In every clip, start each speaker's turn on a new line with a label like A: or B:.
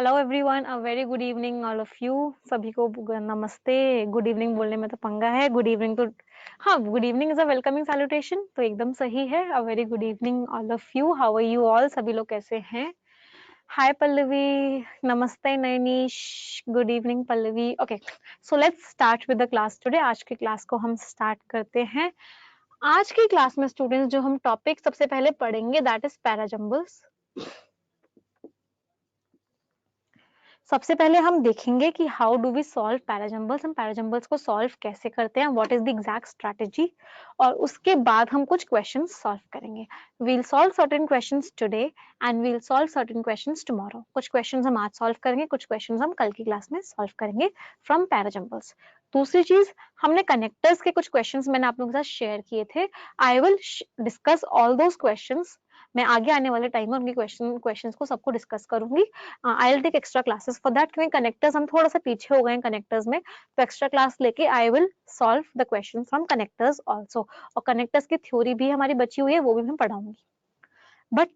A: Hello everyone, a very good evening all of you. सभी को नमस्ते। गुड इवनिंग बोलने में तो पंगा है। गुड इवनिंग तो हाँ, good evening is a welcoming salutation, तो एकदम सही है। A very good evening all of you. How are you all? सभी लोग कैसे हैं? हाय पल्लवी, नमस्ते Nainish, good evening Pallavi. Okay, so let's start with the class today. आज की क्लास को हम स्टार्ट करते हैं। आज की क्लास में स्टूडेंट्स जो हम टॉपिक सबसे पहले पढ़ेंगे दैट इज पैराजम्बल्स। सबसे पहले हम देखेंगे कि how do we solve parajumbles, हम पैराजम्बल्स को सॉल्व कैसे करते हैं, what is the exact strategy, और उसके बाद हम कुछ क्वेश्चंस सॉल्व करेंगे। We'll solve certain questions today and we'll solve certain questions tomorrow. कुछ क्वेश्चंस हम आज सॉल्व करेंगे, कुछ क्वेश्चंस हम कल की क्लास में सॉल्व करेंगे फ्रॉम पैराजम्बल्स। दूसरी चीज, हमने कनेक्टर्स के कुछ क्वेश्चंस मैंने आप लोगों के साथ शेयर किए थे। आई will discuss all those questions. मैं आगे आने वाले टाइम में उनके क्वेश्चंस को सबको डिस्कस करूंगी। I will take extra classes for that, क्योंकि कनेक्टर्स हम थोड़ा सा पीछे हो गए हैं कनेक्टर्स में, तो एक्स्ट्रा क्लास लेके I will solve the question from connectors also. और कनेक्टर्स की थ्योरी भी हमारी बची हुई है, वो भी मैं पढ़ाऊंगी। बट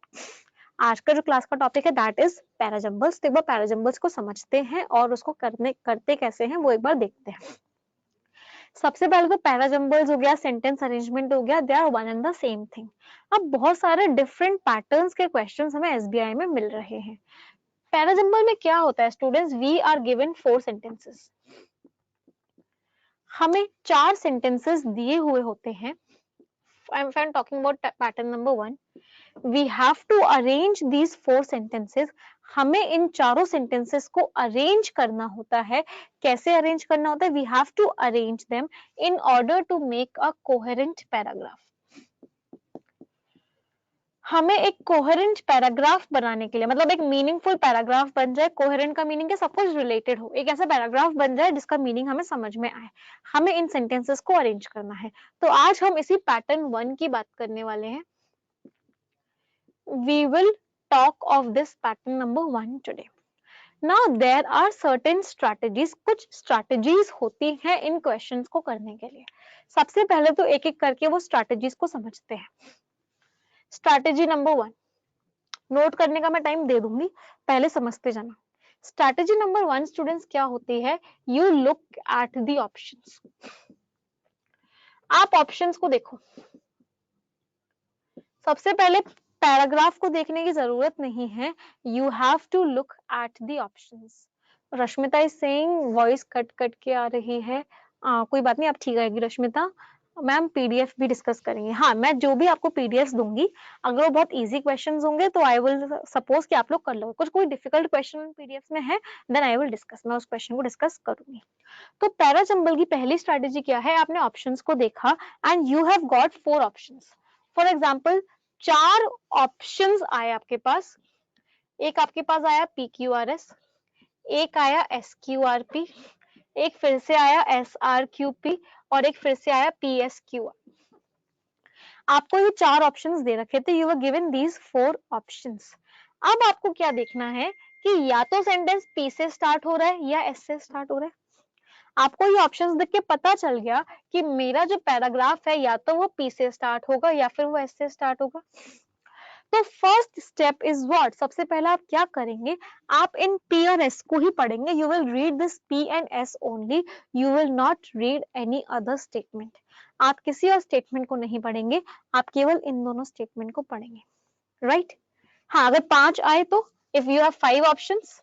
A: आज का जो क्लास का टॉपिक है दैट इज पैराजम्बल्स। तो एक बार पैराजम्बल्स को समझते हैं और उसको करते कैसे हैं वो एक बार देखते हैं। सबसे पहले तो पैराजम्बल्स हो गया, सेंटेंस अरेंजमेंट हो गया, they are one and the same thing. अब बहुत सारे डिफरेंट पैटर्न्स के क्वेश्चंस हमें एसबीआई में मिल रहे हैं। पैराजम्बल में क्या होता है students? We are given 4 sentences. हमें 4 सेंटेंसेस दिए हुए होते हैं। I'm talking about pattern number 1. We have to arrange these 4 sentences. हमें इन चारों सेंटेंसेस को अरेंज करना होता है। कैसे अरेंज करना होता है? We have to arrange them in order to make a coherent paragraph. हमें एक कोहेरेंट पैराग्राफ बनाने के लिए, मतलब एक मीनिंगफुल पैराग्राफ बन जाए। कोहेरेंट का मीनिंग है सब कुछ रिलेटेड हो, एक ऐसा पैराग्राफ बन जाए जिसका मीनिंग हमें समझ में आए। हमें इन सेंटेंसेस को अरेंज करना है। तो आज हम इसी पैटर्न 1 की बात करने वाले हैं। We will talk of this pattern number 1 today. Now there are certain strategies, कुछ strategies होती हैं इन क्वेश्चंस को करने के लिए। सबसे पहले तो एक एक करके वो strategies को समझते हैं। स्ट्रैटेजी नंबर 1, नोट करने का मैं टाइम दे दूंगी, पहले समझते जाना। स्ट्रैटेजी नंबर 1 स्टूडेंट्स क्या होती है? You look at the options. आप ऑप्शंस को देखो। सबसे पहले पैराग्राफ को देखने की जरूरत नहीं है, you have to look at the options. Rashmita is saying voice cut cut के आ रही है। कोई बात नहीं, आप ठीक आएगी रश्मिता। मैम पीडीएफ भी डिस्कस करेंगे। हाँ, मैं जो भी आपको पीडीएफ दूंगी, अगर वो बहुत इजी क्वेश्चंस होंगे तो आई विल सपोज कि आप लोग कर लोगे। कुछ कोई डिफिकल्ट क्वेश्चन पीडीएफ में है, देन आई विल डिस्कस, मैं उस क्वेश्चन को डिस्कस करूंगी। तो पैराजम्बल की पहली स्ट्रेटेजी क्या है? आपने ऑप्शंस को देखा and you have got 4 options. For example 4 options आए आपके पास। एक आपके पास आया PQRS, एक आया SQRP, एक फिर से आया SRQP और एक फिर से आया PSQR। आपको ये 4 ऑप्शंस दे रखे थे। You were given these 4 options. अब आपको क्या देखना है कि या तो सेंटेंस P से स्टार्ट हो रहा है या S से स्टार्ट हो रहा है। आपको ये ऑप्शंस देख के पता चल गया कि मेरा जो पैराग्राफ है या तो वो P से स्टार्ट होगा या फिर वो S से स्टार्ट होगा। तो फर्स्ट स्टेप इज व्हाट? सबसे पहला आप क्या करेंगे? आप इन P और S को ही पढ़ेंगे। You will read this P and S only, you will not read any other statement. आप किसी और स्टेटमेंट को नहीं पढ़ेंगे, आप केवल इन दोनों स्टेटमेंट को पढ़ेंगे, राइट? हाँ, अगर 5 आए तो इफ यू हैव 5 ऑप्शंस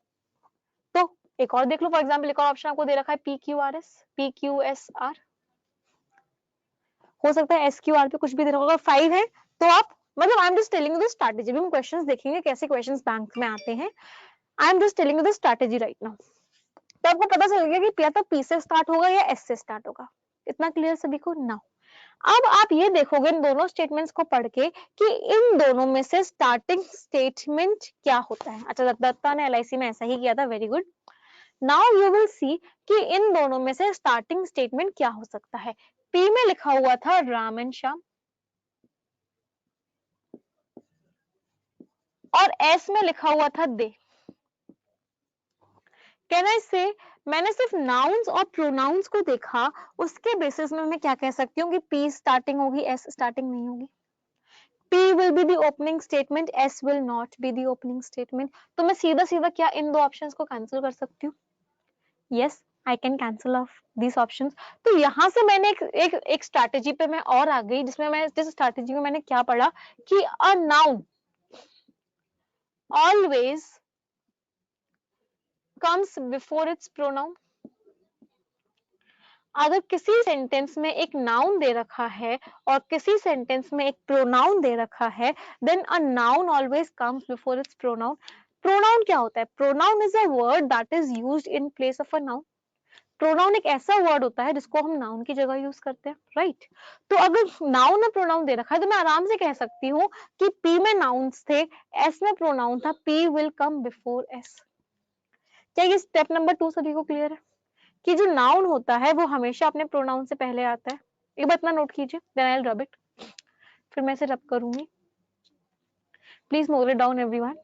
A: तो एक और देख लो। फॉर एग्जाम्पल एक और ऑप्शन आपको दे रखा है PQRS, PQSR, हो सकता है SQR पे कुछ भी दे रखा होगा। 5 है तो आप, मतलब I am just telling you the strategy. भी हम क्वेश्चंस देखेंगे कैसे क्वेश्चंस बैंक में आते हैं। I am just telling you the strategy right now. तो आपको पता चल गया कि या तो P से स्टार्ट होगा या S से स्टार्ट होगा। इतना क्लियर सभी को? नाउ अब आप ये देखोगे इन दोनों स्टेटमेंट्स को पढ़ के कि इन दोनों में से स्टार्टिंग स्टेटमेंट क्या होता है। अच्छा, दत्ता ने LIC में ऐसा ही किया था, very good. Now you will see कि इन दोनों में से स्टार्टिंग स्टेटमेंट क्या हो सकता है। P में लिखा हुआ था राम एंड श्याम और S में लिखा हुआ था दे। कैन आई से, मैंने सिर्फ नाउन्स और प्रोनाउंस को देखा, उसके बेसिस में मैं क्या कह सकती हूँ कि P स्टार्टिंग होगी, S स्टार्टिंग नहीं होगी। P will be the opening statement, S will not be the opening statement. तो मैं सीधा सीधा क्या इन दो ऑप्शंस को कैंसिल कर सकती हूँ? Yes, I can cancel off these options. तो यहाँ से मैंने एक स्ट्रैटेजी पे मैं और आ गई, जिसमें मैं जिस स्ट्रैटेजी में मैंने क्या पढ़ा कि a noun always comes before its pronoun. अगर किसी सेंटेंस में एक नाउन दे रखा है और किसी सेंटेंस में एक प्रोनाउन दे रखा है, then a noun always comes before its pronoun. Pronoun क्या होता है? Pronoun is a word that is used in place of a noun. Pronoun एक ऐसा वर्ड होता है जिसको हम नाउन की जगह यूज करते हैं, राइट? तो अगर नाउन में प्रोनाउन दे रखा है तो मैं आराम से कह सकती हूँ कि पी में नाउन्स थे, एस में प्रोनाउन था, P will come before S. क्या ये स्टेप नंबर 2 सभी को क्लियर है कि जो नाउन होता है वो हमेशा अपने प्रोनाउन से पहले आता है? एक बात ना नोट कीजिए, then I will rub it. फिर मैं इसे रब करूंगी. Please note it down everyone.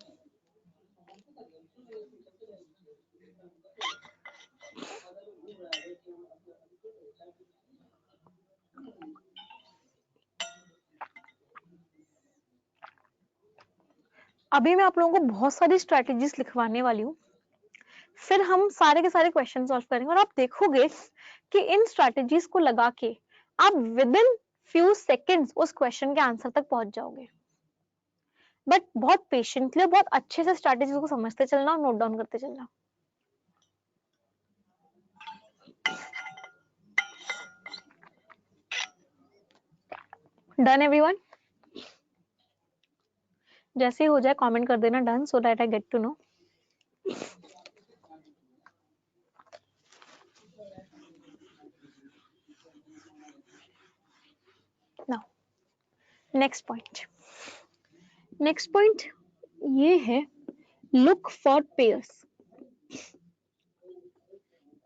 A: अभी मैं आप लोगों को बहुत सारी स्ट्रेटेजीज लिखवाने वाली हूँ, फिर हम सारे के सारे क्वेश्चन सॉल्व करेंगे और आप देखोगे कि इन स्ट्रेटेजीज को लगा के आप विद इन फ्यू सेकेंड्स उस क्वेश्चन के आंसर तक पहुंच जाओगे. बट बहुत पेशेंटली, बहुत अच्छे से स्ट्रेटेजीज को समझते चलना और नोट डाउन करते चलना. Done everyone? जैसे ही हो जाए कमेंट कर देना done, so that I get to know. Now next point ये है look for pairs.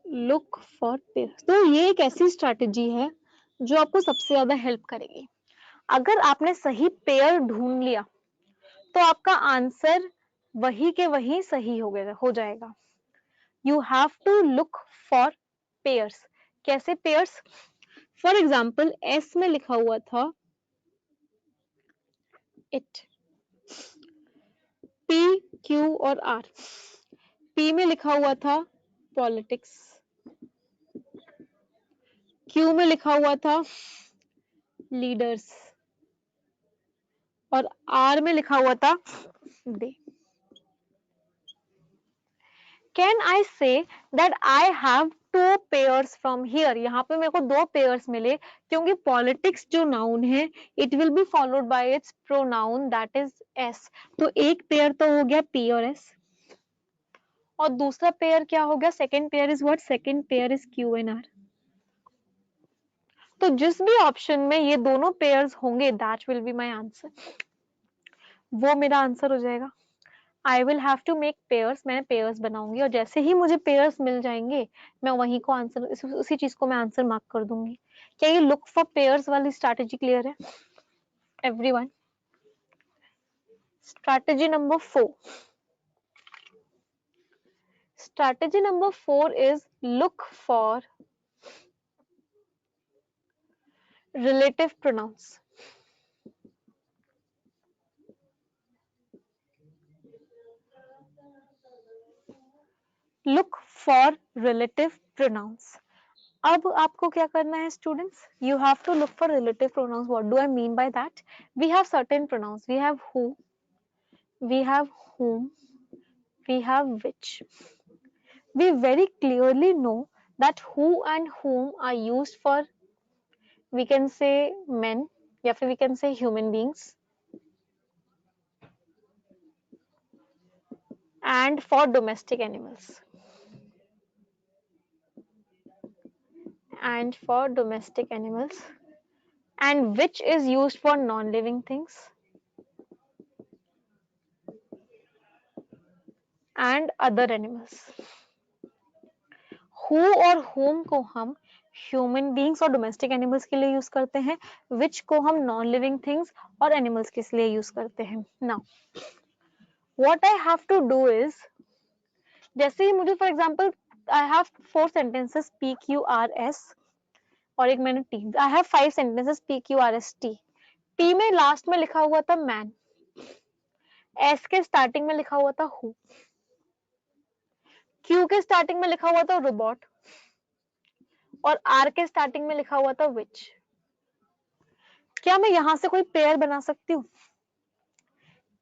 A: Look for pairs, तो ये एक ऐसी स्ट्रैटेजी है जो आपको सबसे ज्यादा हेल्प करेगी. अगर आपने सही पेयर ढूंढ लिया तो आपका आंसर वही के वही सही हो जाएगा. You have to look for pairs. कैसे पेयर्स? फॉर एग्जाम्पल एस में लिखा हुआ था इट, पी क्यू और आर. पी में लिखा हुआ था पॉलिटिक्स, क्यू में लिखा हुआ था लीडर्स और आर में लिखा हुआ था दे. Can I say that I have two pairs from here? यहाँ पे मेरे को दो पेयर्स मिले क्योंकि पॉलिटिक्स जो नाउन है it will be followed by it's pronoun that is S. तो एक पेयर तो हो गया पी और एस, और दूसरा पेयर क्या हो गया? Second pair is what? Second pair is Q and R. तो जिस भी ऑप्शन में ये दोनों पेयर्स होंगे that will be my answer. वो मेरा आंसर हो जाएगा. I will have to make pairs. मैं पेयर्स बनाऊंगी और जैसे ही मुझे पेयर्स मिल जाएंगे मैं वहीं को आंसर, उसी चीज को मैं आंसर मार्क कर दूंगी. क्या ये लुक फॉर पेयर्स वाली स्ट्रैटेजी क्लियर है everyone? Strategy number 4. Strategy number 4 is look for relative pronouns. Look for relative pronouns. अब आपको क्या करना है students? You have to look for relative pronouns. What do I mean by that? We have certain pronouns. We have who, we have whom, we have which. We very clearly know that who and whom are used for, we can say men, या फिर we can say human beings, and for domestic animals. And for domestic animals. And which is used for non-living things. And other animals. Who और whom को हम human beings और domestic animals के लिए use करते हैं, विच को हम नॉन लिविंग थिंग्स और एनिमल्स के लिए यूज करते हैं. Now what I have to do is, जैसे ही मुझे for example I have 4 sentences P Q R S और एक मैंने T, I have 5 sentences P Q R S T. T में लास्ट में लिखा हुआ था मैन, S के स्टार्टिंग में लिखा हुआ था हु, Q के स्टार्टिंग में लिखा हुआ था रोबोट और R के स्टार्टिंग में लिखा हुआ था विच। क्या मैं यहां से कोई पेयर बना सकती हूँ?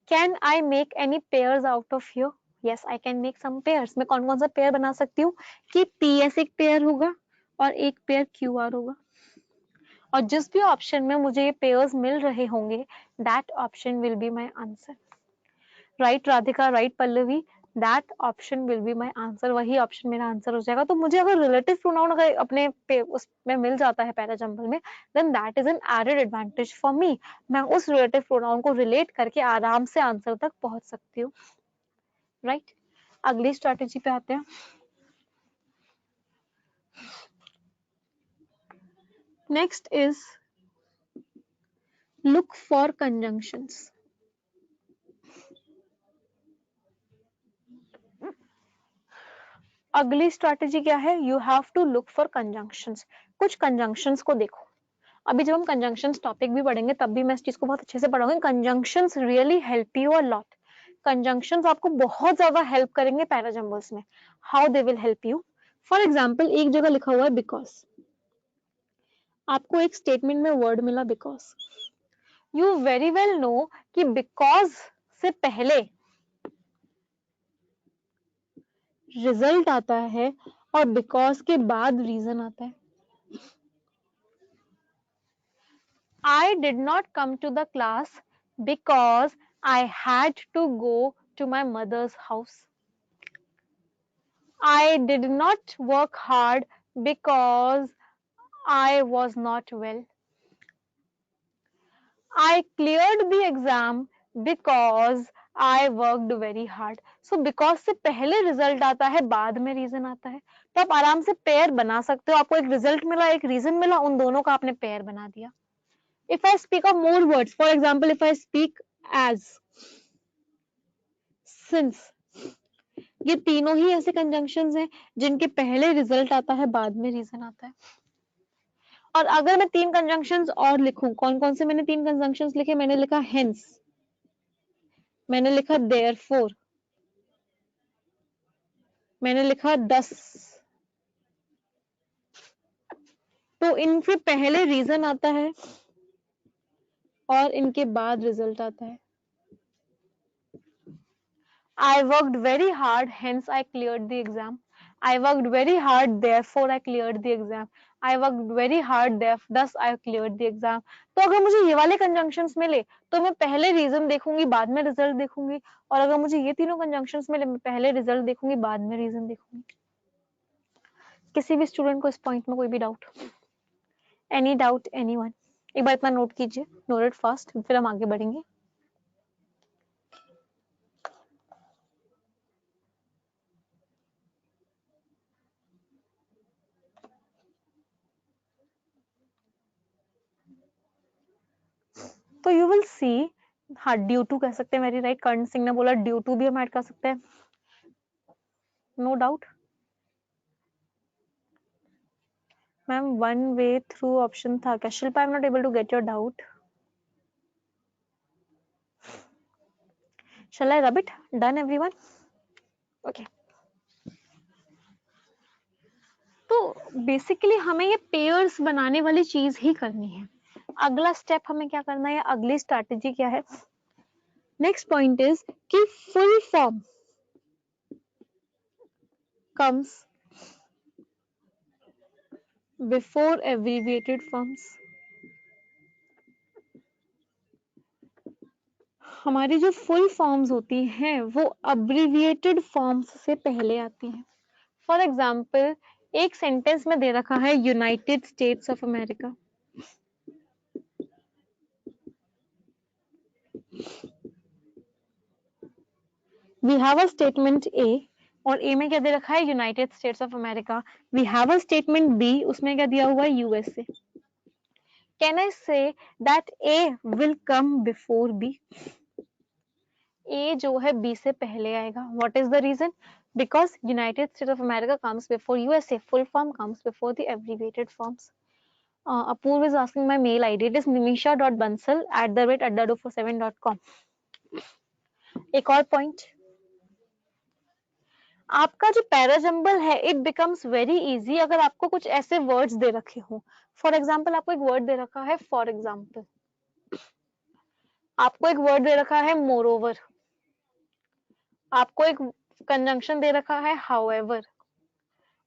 A: Can I make any pairs out of here? Yes, I can make some pairs. मैं कौन कौन सा पेयर बना सकती हूँ कि PS एक पेयर होगा और एक पेयर QR होगा, और जिस भी ऑप्शन में मुझे ये पेयर्स मिल रहे होंगे that option will be my answer. Right Radhika, right Pallavi, that option will be my answer, वही ऑप्शन मेरा आंसर हो जाएगा। तो मुझे अगर रिलेटिव प्रोनाउन अगर अपने उसमें मिल जाता है पैराजंबल में, then that is an added advantage for me. मैं उस रिलेटिव प्रोनाउन को रिलेट करके आराम से आंसर तक पहुंच सकती हूँ। राइट, अगली स्ट्रैटेजी पे आते हैं। Next is look for conjunctions. अगली स्ट्रैटेजी क्या है? You have to look for conjunctions. कुछ कंजंक्शंस को देखो। अभी जब हम कंजंक्शंस टॉपिक भी पढ़ेंगे तब भी मैं इस चीज को बहुत अच्छे से पढ़ाऊंगी। Conjunctions really help you a lot. Conjunctions आपको बहुत ज्यादा हेल्प करेंगे पैराजंबल्स में। How they will help you? For example, एक जगह लिखा हुआ है बिकॉज, आपको एक स्टेटमेंट में वर्ड मिला because. You very well know कि बिकॉज से पहले रिजल्ट आता है और बिकॉज के बाद रीजन आता है। I did not come to the class because I had to go to my mother's house. I did not work hard because I was not well. I cleared the exam because I worked very hard. So because से पहले result आता है, बाद में reason आता है, तो आप आराम से पेयर बना सकते हो। आपको एक रिजल्ट मिला, एक रीजन मिला, उन दोनों का आपने पेयर बना दिया। If I speak of more words, for example, if I speak as, since, ये तीनों ही ऐसे कंजंक्शंस हैं जिनके पहले रिजल्ट आता है, बाद में रीजन आता है। और अगर मैं तीन कंजंक्शंस और लिखूं, कौन कौन से मैंने तीन कंजंक्शंस लिखे? मैंने लिखा हेंस, मैंने लिखा देयरफॉर, मैंने लिखा दस। तो इनके पहले रीजन आता है और इनके बाद रिजल्ट आता है। I worked very hard, hence I cleared the exam. I worked very hard, therefore I cleared the exam. I worked very hard, thus I cleared the exam. तो अगर मुझे ये वाले कंजंक्शंस मिले तो मैं पहले रीजन देखूंगी, बाद में रिजल्ट देखूंगी, और अगर मुझे ये तीनों कंजंक्शंस मिले मैं पहले रिजल्ट देखूंगी, बाद में रीजन देखूंगी। किसी भी स्टूडेंट को इस पॉइंट में कोई भी डाउट? Any doubt, anyone? एक बार इतना नोट कीजिए, नोट इट फास्ट, फिर हम आगे बढ़ेंगे। तो यू विल सी, हाँ ड्यू टू कह सकते हैं, वेरी राइट, कर्ण सिंह ने बोला ड्यू टू भी हम ऐड कर सकते हैं, no doubt. Ma'am one way through option था क्या? Shilpa, I am not able to get your doubt. Shall I rub it? Done everyone? Okay. तो बेसिकली हमें ये पेयर्स बनाने वाली चीज ही करनी है। अगला स्टेप हमें क्या करना है, अगली स्ट्रैटेजी क्या है? नेक्स्ट पॉइंट इज कि full form comes before abbreviated forms. हमारी जो फुल फॉर्म्स होती हैं वो अब्रिविएटेड फॉर्म्स से पहले आती हैं। फॉर एग्जाम्पल, एक सेंटेंस में दे रखा है United States of America. We have a statement A, और ए में क्या दे रखा है? United States of America. We have a statement B, उसमें क्या दिया हुआ है? USA. Can I say that A will come before B? A जो है बी से पहले आएगा। What is the reason? Because United States of America comes before USA, full form comes before the abbreviated forms. Apurva is asking my mail ID. It is nimisha.bansal@adda47.com. एक और point, आपका जो parajumble है it becomes very easy अगर आपको कुछ ऐसे words दे रखे हो। फॉर एग्जाम्पल आपको एक वर्ड दे रखा है फॉर एग्जाम्पल, आपको एक वर्ड दे रखा है मोरओवर, आपको एक कंजंक्शन दे रखा है हाउएवर,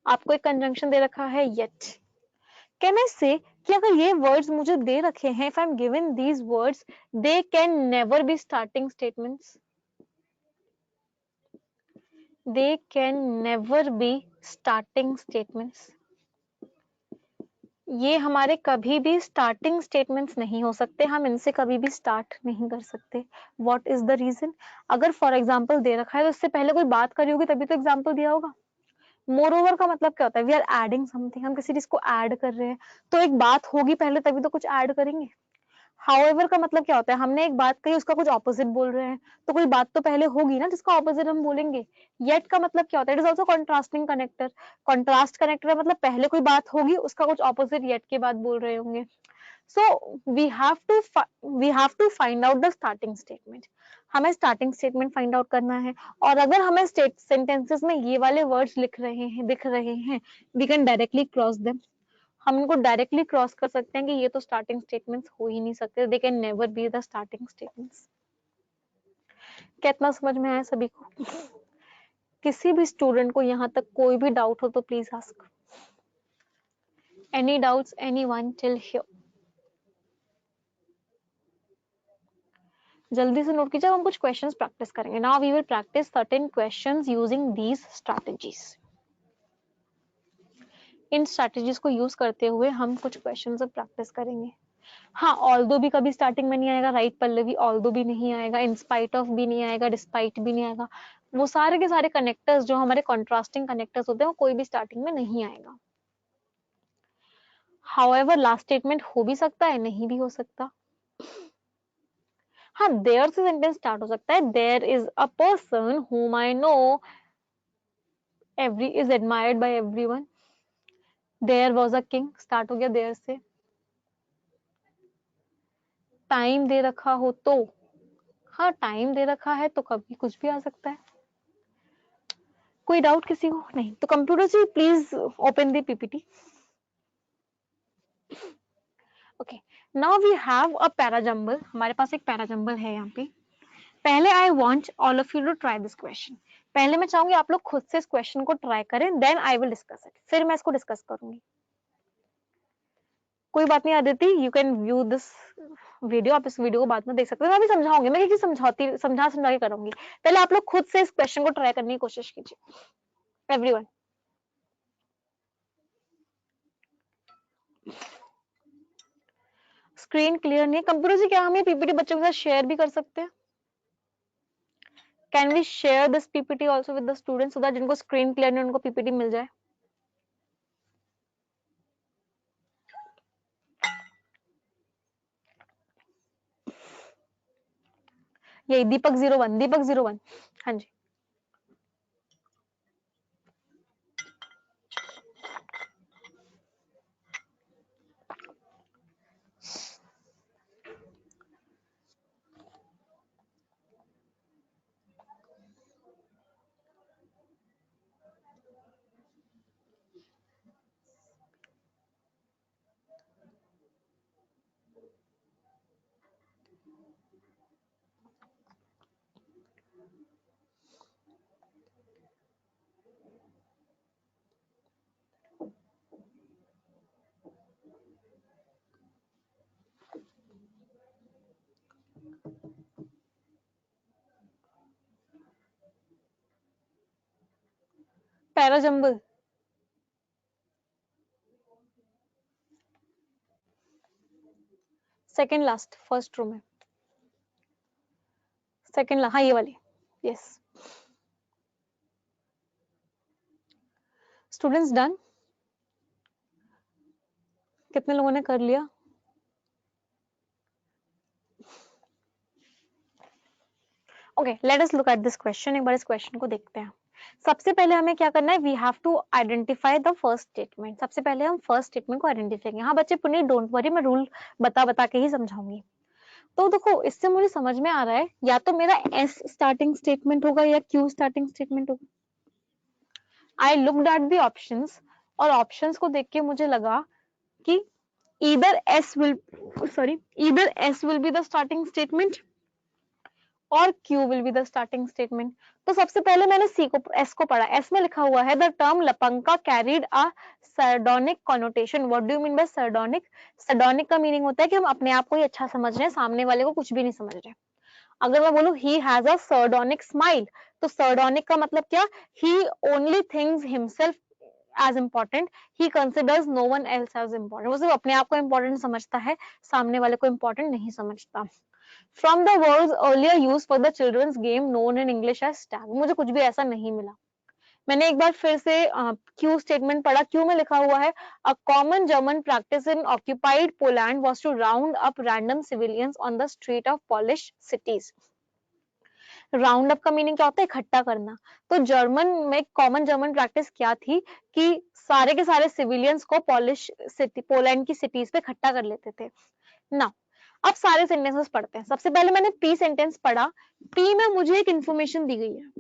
A: आपको एक कंजंक्शन दे रखा है येट। कैन आई से कि अगर ये वर्ड्स मुझे दे रखे हैं, if I am given these words, they can never be starting statements, they can never be starting statements। ये हमारे कभी भी स्टार्टिंग स्टेटमेंट्स नहीं हो सकते, हम इनसे कभी भी स्टार्ट नहीं कर सकते। What is the reason? अगर फॉर एग्जाम्पल दे रखा है तो इससे पहले कोई बात करी होगी तभी तो एग्जाम्पल दिया होगा। मोर ओवर का मतलब क्या होता है? वी आर एडिंग समथिंग, हम किसी चीज को ऐड कर रहे हैं तो एक बात होगी पहले तभी तो कुछ ऐड करेंगे। हाउएवर का मतलब क्या होता है? हमने एक बात कही उसका कुछ ऑपोजिट बोल रहे हैं तो कोई बात तो पहले होगी ना जिसका ऑपोजिट हम बोलेंगे। येट का मतलब क्या होता है? It is also contrasting connector. Contrast connector का मतलब पहले कोई बात होगी उसका कुछ ऑपोजिट येट के बाद बोल रहे होंगे। So we have to find out the starting statement. हमें स्टार्टिंग स्टेटमेंट फाइंड आउट करना है और अगर हमें सेंटेंसेस में ये वाले वर्ड्स लिख रहे हैं दिख रहे हैं, we can directly cross them. हम इनको डायरेक्टली क्रॉस कर सकते हैं कि ये तो स्टार्टिंग स्टेटमेंट्स हो ही नहीं सकते, they can never be the starting statements. कितना समझ में आया सभी को? किसी भी स्टूडेंट को यहाँ तक कोई भी डाउट हो तो please ask. Any doubts anyone till here? जल्दी से नोट कीजिए, हम कुछ क्वेश्चंस प्रैक्टिस करेंगे। Now we will practice certain questions using these strategies. इन स्ट्रैटेजीज को यूज करते हुए हम कुछ क्वेश्चंस अब प्रैक्टिस करेंगे। हाँ, ऑल्दो भी कभी स्टार्टिंग में नहीं आएगा, राइट पल्लवी ऑल्दो भी नहीं आएगा, इन स्पाइट ऑफ भी नहीं आएगा, डिस्पाइट भी नहीं आएगा। वो सारे के सारे कनेक्टर्स जो हमारे कॉन्ट्रास्टिंग कनेक्टर्स होते हैं वो कोई भी स्टार्टिंग में नहीं आएगा। हाउएवर लास्ट स्टेटमेंट हो भी सकता है, नहीं भी हो सकता। हाँ, देयर से सेंटेंस स्टार्ट हो सकता है। There is a person whom I know every is admired by everyone। There was a king start हो गया देयर से। टाइम दे रखा हो तो, हाँ टाइम दे रखा है तो कभी कुछ भी आ सकता है। कोई डाउट किसी को? नहीं तो computer ji please open the PPT. Okay, now we have a parajumble. हमारे पास एक पैराजंबल है यहाँ पे। पहले I want all of you to try this question. पहले मैं चाहूंगी आप लोग खुद से इस क्वेश्चन को ट्राई करें, then I will discuss it. फिर मैं इसको डिस्कस करूंगी। कोई बात नहीं Aditi, you can view this video. आप इस वीडियो को बाद में देख सकते हो, मैं भी समझाऊंगी, मैं किसी समझा के करूंगी। पहले आप लोग खुद से इस क्वेश्चन को ट्राई करने की कोशिश कीजिए एवरीवन। स्क्रीन क्लियर नहीं है कंप्यूटर से, क्या हम ये पीपीटी बच्चों के साथ शेयर भी कर सकते हैं? Can we share this PPT also with the students so that जिनको स्क्रीन क्लियर नहीं उनको पीपीटी मिल जाए? यही दीपक 01, दीपक 01। हाँ जी, parajumble second last, first row में सेकंड, हाँ ये वाली, यस। Students done? कितने लोगों ने कर लिया? Okay, let us look at this question. एक बार इस क्वेश्चन को देखते हैं। सबसे पहले हमें क्या करना है, we have to identify the first statement. सबसे पहले हम फर्स्ट स्टेटमेंट को आइडेंटिफाई करेंगे। हाँ बच्चे पुनीत डोंट वरी, मैं रूल बता बता के ही समझाऊंगी। तो देखो इससे मुझे समझ में आ रहा है या तो मेरा एस स्टार्टिंग स्टेटमेंट होगा या क्यू स्टार्टिंग स्टेटमेंट होगा। I looked at the options, और ऑप्शंस को देख के मुझे लगा कि either s will either s will be the starting statement और q will be the starting statement। तो सबसे पहले मैंने c को s को पढ़ा। s में लिखा हुआ है the term लपंका carried a sardonic connotation। what do you mean by sardonic? sardonic का मीनिंग होता है कि हम अपने आप को ही अच्छा समझ रहे हैं, सामने वाले को कुछ भी नहीं समझ रहे। अगर मैं बोलूं he has a sardonic smile, तो sardonic का मतलब क्या, he only thinks himself as important, he considers no one else as important। वो सिर्फ अपने आप को important समझता है, सामने वाले को important नहीं समझता। From the words earlier used for the children's game known in English as tag, मुझे कुछ भी ऐसा नहीं मिला। मैंने एक बार फिर से Q स्टेटमेंट पढ़ा। Q में लिखा हुआ है a common German practice in occupied Poland was to round up random civilians on the street of Polish cities। Round up का मीनिंग क्या होता है, इकट्ठा करना। तो जर्मन में कॉमन जर्मन प्रैक्टिस क्या थी कि सारे के सारे सिविलियंस को पॉलिश सिटी, पोलैंड की सिटीज पे इकट्ठा कर लेते थे ना। अब सारे सेंटेंसेस पढ़ते हैं। सबसे पहले मैंने पी सेंटेंस पढ़ा। पी में मुझे एक इंफॉर्मेशन दी गई है।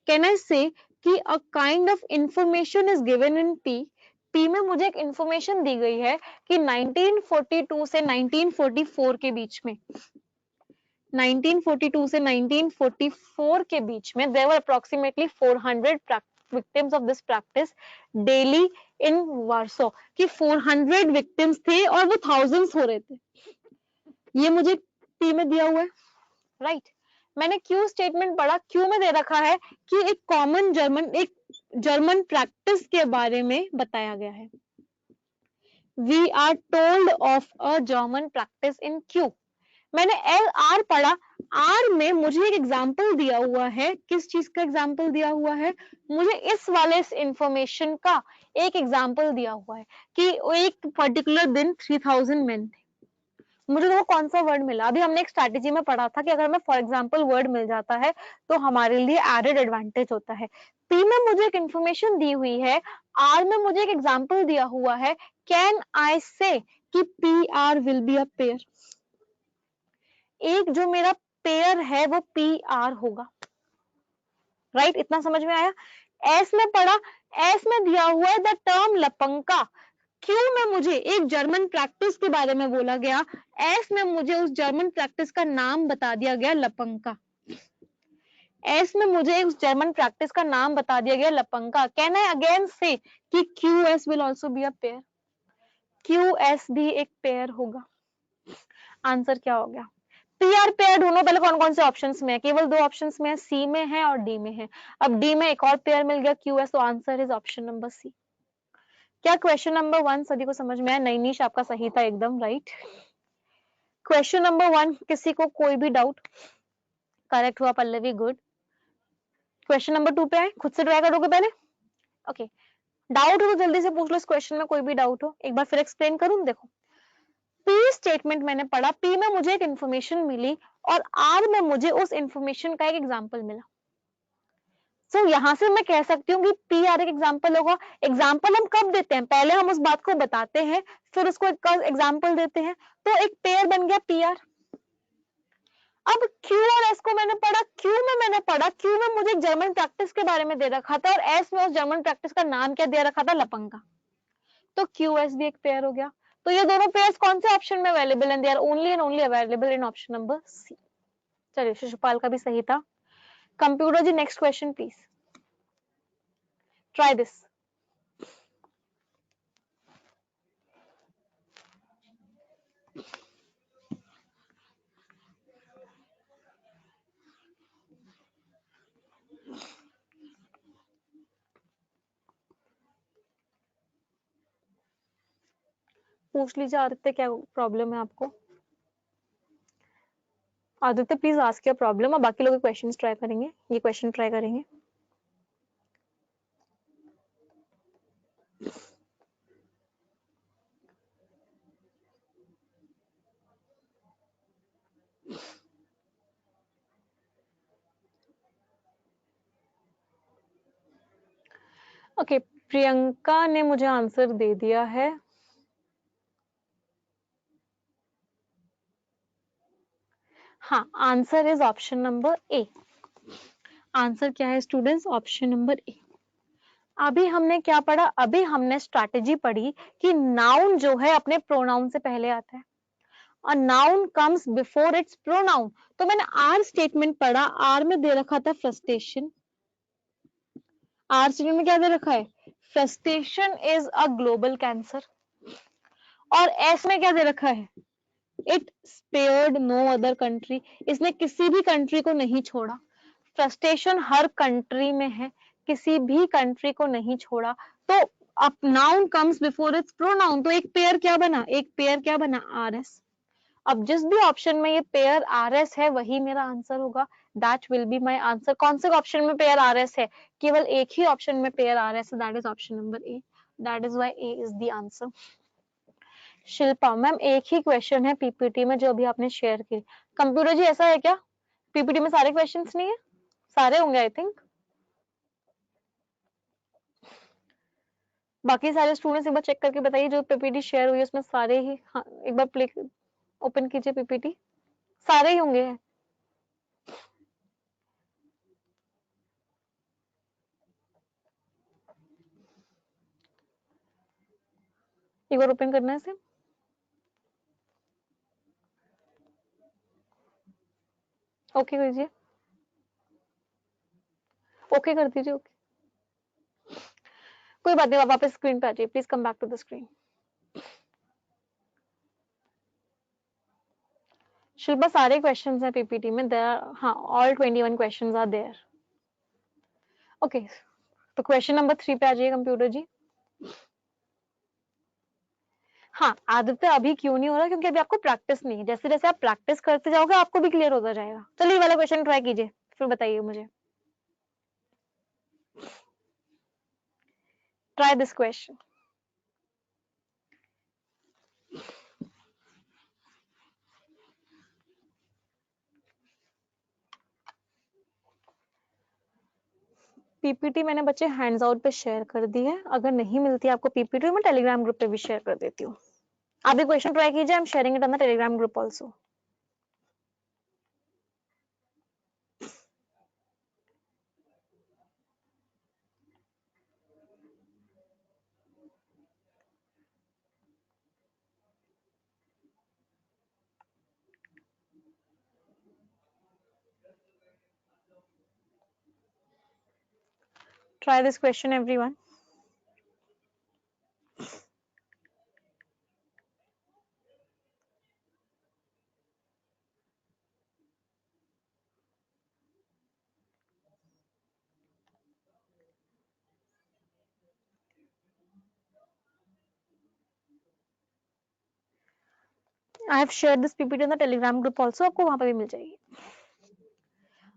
A: कैन आई से कि a kind of information is given in P. P में मुझे एक इंफॉर्मेशन दी गई है कि 1942 से 1944 के बीच में, 1942 से 1944 के बीच में there were approximately 400 victims of this practice daily in Warsaw, कि 400 victims थे और वो thousands हो रहे थे। ये मुझे पी में दिया हुआ है, राइट। मैंने क्यू स्टेटमेंट पढ़ा। क्यू में दे रखा है कि एक कॉमन जर्मन, एक जर्मन प्रैक्टिस के बारे में बताया गया है। We are told of a German practice in Q. मैंने एल आर पढ़ा। आर में मुझे एक एग्जाम्पल दिया हुआ है। किस चीज का एग्जाम्पल दिया हुआ है, मुझे इस वाले इंफॉर्मेशन का एक एग्जाम्पल दिया हुआ है कि एक पर्टिकुलर दिन 3000 मेन थे। मुझे तो वो कौन सा वर्ड मिला, अभी हमने एक स्ट्रैटेजी में पढ़ा था कि अगर हमें फॉर एग्जाम्पल वर्ड मिल जाता है तो हमारे लिए एडेड एडवांटेज होता है। पी में मुझे एक इंफॉर्मेशन दी हुई है, आर में मुझे एक एग्जाम्पल दिया हुआ है। कैन आई से कि P R will be a pair, एक जो मेरा पेयर है वो पी आर होगा, राइट। इतना समझ में आया। एस में पढ़ा। एस में दिया हुआ है द टर्म लपंका। क्यू में मुझे एक जर्मन प्रैक्टिस के बारे में बोला गया। एस में मुझे उस जर्मन प्रैक्टिस का नाम बता दिया गया लपंका। एस में मुझे उस जर्मन प्रैक्टिस का नाम बता दिया गया लपंका। कैन आई अगेन से कि Q S will also be a pair, Q S भी एक पेयर होगा। आंसर क्या हो गया, पी आर पेयर ढूंढो। पहले कौन कौन से ऑप्शंस में है, केवल दो ऑप्शंस में है, सी में है और डी में है। अब डी में एक और पेयर मिल गया क्यू एस, तो answer is option number C. क्या क्वेश्चन नंबर 1 सभी को समझ में आया? नैनीश आपका सही था एकदम, राइट। क्वेश्चन नंबर 1 किसी को कोई भी डाउट? करेक्ट हुआ पल्लवी, गुड। क्वेश्चन नंबर 2 पे आए, खुद से ट्राई करोगे पहले? ओके, डाउट हो तो जल्दी से पूछ लो। इस क्वेश्चन में कोई भी डाउट हो एक बार फिर एक्सप्लेन करूं। देखो पी स्टेटमेंट मैंने पढ़ा। पी में मुझे एक इंफॉर्मेशन मिली और आर में मुझे उस इंफॉर्मेशन का एक एग्जांपल मिला। तो यहां से मैं कह सकती हूँ कि पी आर एक एग्जाम्पल होगा। एग्जाम्पल हम कब देते हैं, पहले हम उस बात को बताते हैं फिर उसको एक एग्जाम्पल देते हैं। तो एक पेयर बन गया पी आर। अब क्यू और एस को मैंने पढ़ा। क्यू में मुझे एक जर्मन प्रैक्टिस के बारे में दे रखा था और एस में उस जर्मन प्रैक्टिस का नाम क्या दे रखा था, लपंगा। तो क्यू एस भी एक पेयर हो गया। तो ये दोनों पेयर्स कौन से ऑप्शन में अवेलेबल हैं, they are only and only available in option number C. चलिए शिशुपाल का भी सही था। Computer ji next question please, try this. पूछ लीजिए आदित्य, क्या प्रॉब्लम है आपको? Aditya please ask your problem, और बाकी लोग क्वेश्चंस ट्राई करेंगे, ये क्वेश्चन ट्राई करेंगे। ओके, प्रियंका ने मुझे आंसर दे दिया है। हाँ, answer is option number A. Answer क्या है स्टूडेंट्स? ऑप्शन नंबर ए। अभी हमने क्या पढ़ा? अभी हमने स्ट्रैटेजी पढ़ी कि नाउन जो है अपने प्रोनाउन से पहले आता है। A noun comes before its pronoun। तो मैंने आर स्टेटमेंट पढ़ा, आर में दे रखा था फ्रस्ट्रेशन। आर स्टेटमेंट में क्या दे रखा है? Frustration is a global cancer. और एस में क्या दे रखा है? It spared no other country. इसने किसी भी कंट्री को नहीं छोड़ा। फ्रस्ट्रेशन हर कंट्री में है, किसी भी कंट्री को नहीं छोड़ा। तो अब noun comes before its pronoun, तो एक पेयर क्या बना? एक पेयर क्या बना? R S. अब जिस भी ऑप्शन में ये पेयर आर एस है वही मेरा आंसर होगा। That will be my answer. कौन से ऑप्शन में पेयर आर एस है? केवल एक ही ऑप्शन में पेयर आर एस है, that is option number A. That is why A is the answer. Shilpa ma'am, एक ही क्वेश्चन है पीपीटी में जो अभी आपने शेयर की। कंप्यूटर जी ऐसा है क्या? पीपीटी में सारे क्वेश्चंस नहीं है? सारे होंगे आई थिंक। बाकी सारे स्टूडेंट्स एक बार चेक करके बताइए जो पीपीटी शेयर हुई है उसमें सारे ही। हाँ, एक बार प्ले ओपन कीजिए पीपीटी, सारे ही होंगे। एक बार ओपन करना है इसे। ओके कीजिए, ओके कर दीजिए। ओके, कोई बात नहीं, आप वापस स्क्रीन पे आ जाइए। Please come back to the screen. Shilpa सारे क्वेश्चंस हैं पीपीटी में, देयर, हाँ, all 21 questions are there. Okay, तो क्वेश्चन नंबर 3 पे आ जाइए कंप्यूटर जी। हाँ, आदित्य अभी क्यों नहीं हो रहा? क्योंकि अभी आपको प्रैक्टिस नहीं है। जैसे जैसे आप प्रैक्टिस करते जाओगे आपको भी क्लियर होता जाएगा। चलिए वाला क्वेश्चन ट्राई कीजिए, फिर बताइए मुझे। Try this question. पीपीटी मैंने बच्चे हैंड्स आउट पे शेयर कर दी है। अगर नहीं मिलती आपको पीपीटी, मैं टेलीग्राम ग्रुप पे भी शेयर कर देती हूँ। आप भी क्वेश्चन ट्राई कीजिए। I am sharing it on the Telegram group also. Try this question, everyone. I have shared this PPT in the Telegram group also. आपको वहां पर भी मिल जाएगी।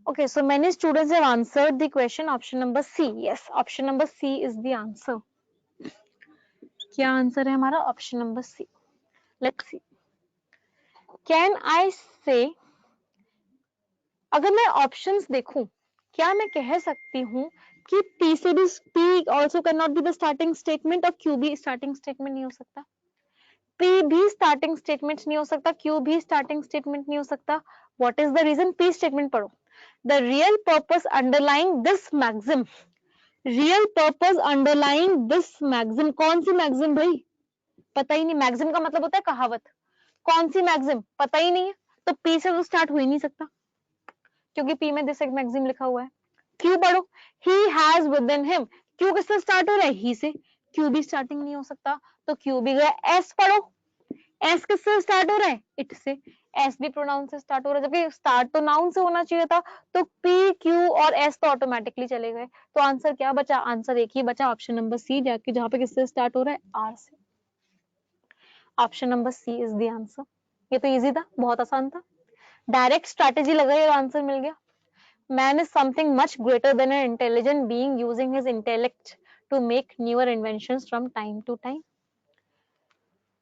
A: Okay, so many students have answered the question option number C. Yes, option number C is the answer. क्या answer है हमारा? Option number C. Let's see. Can I say, अगर मैं ऑप्शंस देखूं, क्या मैं कह सकती हूँ कि P से भी, P also cannot be the starting statement और Q भी starting statement नहीं हो सकता? P भी starting statement नहीं हो सकता, Q भी starting statement नहीं हो सकता। What is the reason? P statement पढ़ो। The real purpose underlying this maxim, real purpose underlying this maxim, कौन सी maxim भाई? पता ही नहीं। मैक्सिम का मतलब होता है कहावत। कौन सी मैक्सिम? पता ही नहीं है, तो पी से तो स्टार्ट हो ही नहीं सकता, क्योंकि पी में दिस एक मैक्सिम लिखा हुआ है। क्यू पढ़ो, he has with in him. Q किससे स्टार्ट हो रहा है? ही से। क्यू भी स्टार्टिंग नहीं हो सकता, तो क्यू भी गया। एस पढ़ो, एस किससे स्टार्ट हो रहा है? इट से। एस भी प्रोनाउन से स्टार्ट हो रहा है, जबकि स्टार्ट तो नाउन से होना चाहिए था। तो पी, क्यू और एस तो ऑटोमेटिकली चले गए। तो आंसर क्या बचा? आंसर एक ही बचा, ऑप्शन नंबर सी, जाके जहां पे किससे स्टार्ट हो रहा है? आर से। Option number C is the answer. ये तो इजी था, बहुत आसान था। डायरेक्ट स्ट्रैटेजी लगाई और आंसर मिल गया। Man is something much greater than an intelligent being using his intellect to make newer inventions from time to time.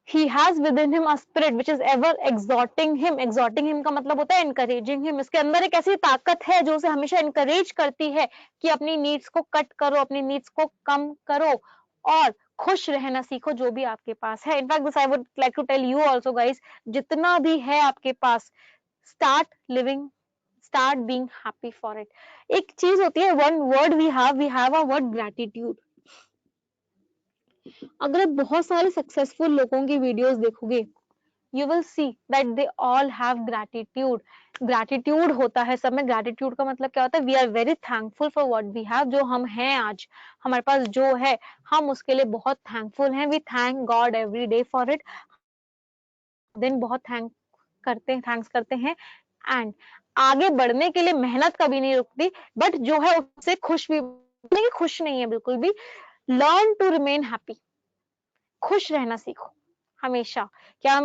A: He has within him a spirit which is ever exhorting him. Exhorting him का मतलब होता है encouraging him. इसके अंदर एक ऐसी ताकत है जो उसे हमेशा encourage करती है कि अपनी needs को cut करो, अपनी needs को कम करो और खुश रहना सीखो जो भी आपके पास है. In fact, this I would like to tell you also guys, जितना भी है आपके पास, start living, start being happy for it. एक चीज होती है, one word we have a word gratitude. अगर आप बहुत सारे सक्सेसफुल लोगों की वीडियोस देखोगे, you will see that they all have gratitude. Gratitude होता है सब में. Gratitude का मतलब क्या होता है? We are very thankful for what we have. जो हम हैं आज, हमारे पास जो है, हम उसके लिए बहुत thankful हैं. We thank God every day for it. दिन बहुत thanks करते हैं and आगे बढ़ने के लिए मेहनत कभी नहीं रुकती, बट जो है उससे खुश भी नहीं, खुश नहीं है बिल्कुल भी. Learn to remain happy. खुश रहना सीखो हमेशा. क्या